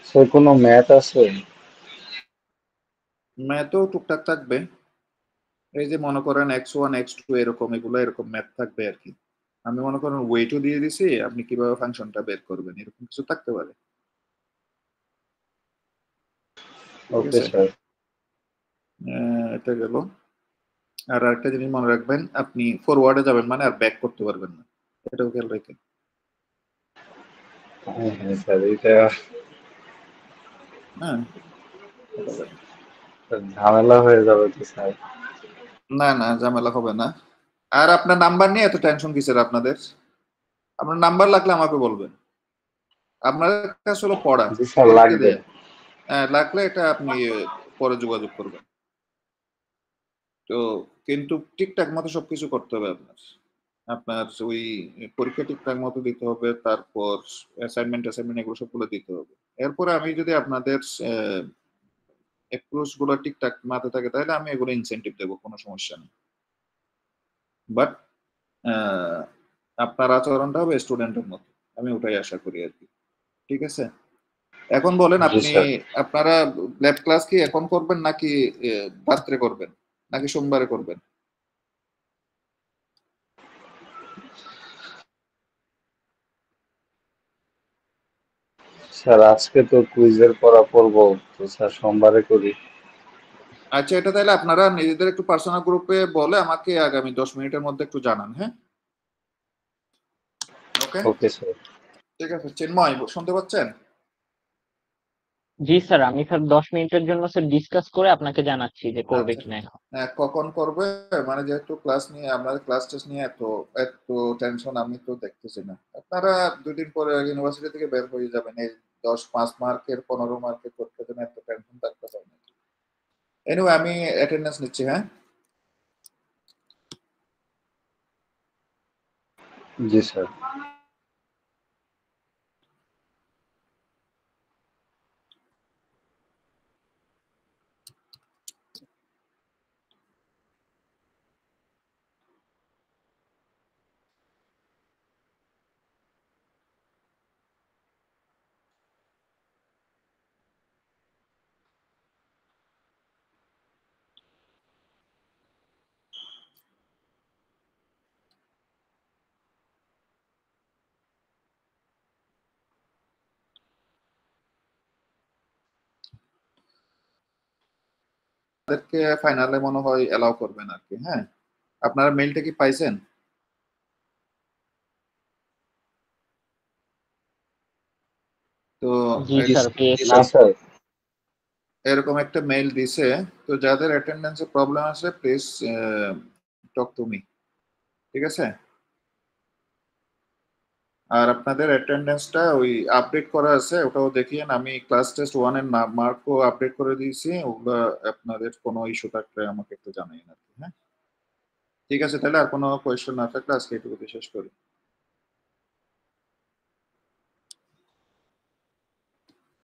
স্যার কোনো ম্যাথ আছে? ম্যাথও টুকটাক থাকবে, এই যে মনে করেন x1 x2 এরকম, এগুলো এরকম ম্যাথ থাকবে আর কি। আমি মনে করেন ওয়েটও দিয়ে দিছি, আপনি কিভাবে ফাংশনটা বের করবেন এরকম কিছু থাকতে পারে। ঠিক ওকে আছে, স্যার। এটা গেল। আর একটা জিনিস মনে রাখবেন, আপনি ফরওয়ার্ডে যাবেন মানে আর ব্যাক করতে পারবেন না, এটাও খেয়াল রাখেন। হ্যাঁ হ্যাঁ স্যার, এটা হ্যাঁ, ঝামেলা হয়ে যাবে কি স্যার? না না, ঝামেলা হবে না। আর আপনার নাম্বার নিয়ে এত টেনশন কিসের আপনাদের? আপনার নাম্বার লাগলে আমাকে বলবেন, আপনাদের কাছে হলো পড়া, জি স্যার, পরীক্ষা লাগবে। দেয়া। হ্যাঁ, লাগলে এটা আপনি পরে যোগাযোগ করবেন। তো কিন্তু ঠিকঠাক মতো সবকিছু করতে হবে আপনার। আপনার ওই পরীক্ষা ঠিকঠাক মতো দিতে হবে, তারপর অ্যাসাইনমেন্ট এগুলো সবগুলো দিতে হবে। এরপরে আমি যদি আপনাদের অ্যাপ্রোচ গুলো ঠিকঠাক মাথায় থাকে তাহলে আমি এগুলো ইনসেনটিভ দেবো, কোনো সমস্যা নেই। বাট আপনার আচরণটা হবে স্টুডেন্টের মতো, আমি ওটাই আশা করি আর কি। ঠিক আছে, এখন বলেন জি আপনি, স্যার। আপনারা ল্যাব ক্লাস কি এখন করবেন নাকি রাত্রে করবেন নাকি সোমবারে করবেন? স্যার আজকে তো কুইজের পড়া পড়বো, তো স্যার সোমবারে করি। আচ্ছা, এটা তাহলে আপনারা নিজেদের একটু পার্সোনাল গ্রুপে বলে আমাকে আগামী 10 মিনিটের মধ্যে একটু জানান। হ্যাঁ, ওকে, ওকে স্যার। ঠিক আছে। চিন্ময়, শুনতে পাচ্ছেন? জি স্যার, আমি স্যার 10 মিনিটের জন্য স্যার ডিসকাস করে আপনাকে জানাচ্ছি যে করবে আচ্ছা, কিনা এখন। হ্যাঁ, কখন করবে? মানে যেহেতু ক্লাস নিয়ে আপনাদের ক্লাস টেস্ট নিয়ে এত এত টেনশন আমি তো দেখতেছি না। আপনারা 2 দিন পরে ইউনিভার্সিটি থেকে বের হয়ে যাবেন, এই 5 মার্কের 15 মার্কের করতে জন্য এত টেনশন থাকতে হয় না। এনিওয়ে, আমি অ্যাটেন্ডেন্স নিচ্ছি। হ্যাঁ, জি স্যার। তাদেরকে ফাইনালে মনে হয় অ্যালাউ করবেন আর কি। হ্যাঁ, আপনারা মেইলটা কি পাইছেন? তো জি স্যার পেয়েছি। না স্যার, এরকম একটা মেইল দিছে। তো যাদের অ্যাটেন্ডেন্সে প্রবলেম আছে প্লিজ টক টু মি, ঠিক আছে? আর আপনাদের অ্যাটেন্ডেন্সটা ওই আপডেট করা আছে, ওটাও দেখিয়েন। আমি ক্লাস টেস্ট 1 এর মার্কও আপডেট করে দিয়েছি। ওগুলো আপনাদের কোনো ইস্যু থাকলে আমাকে একটু জানাইন আর কি। হ্যাঁ, ঠিক আছে, তাহলে আর কোনো কোয়েশ্চেন না থাকলে আজকে এটুকুতে শেষ করি।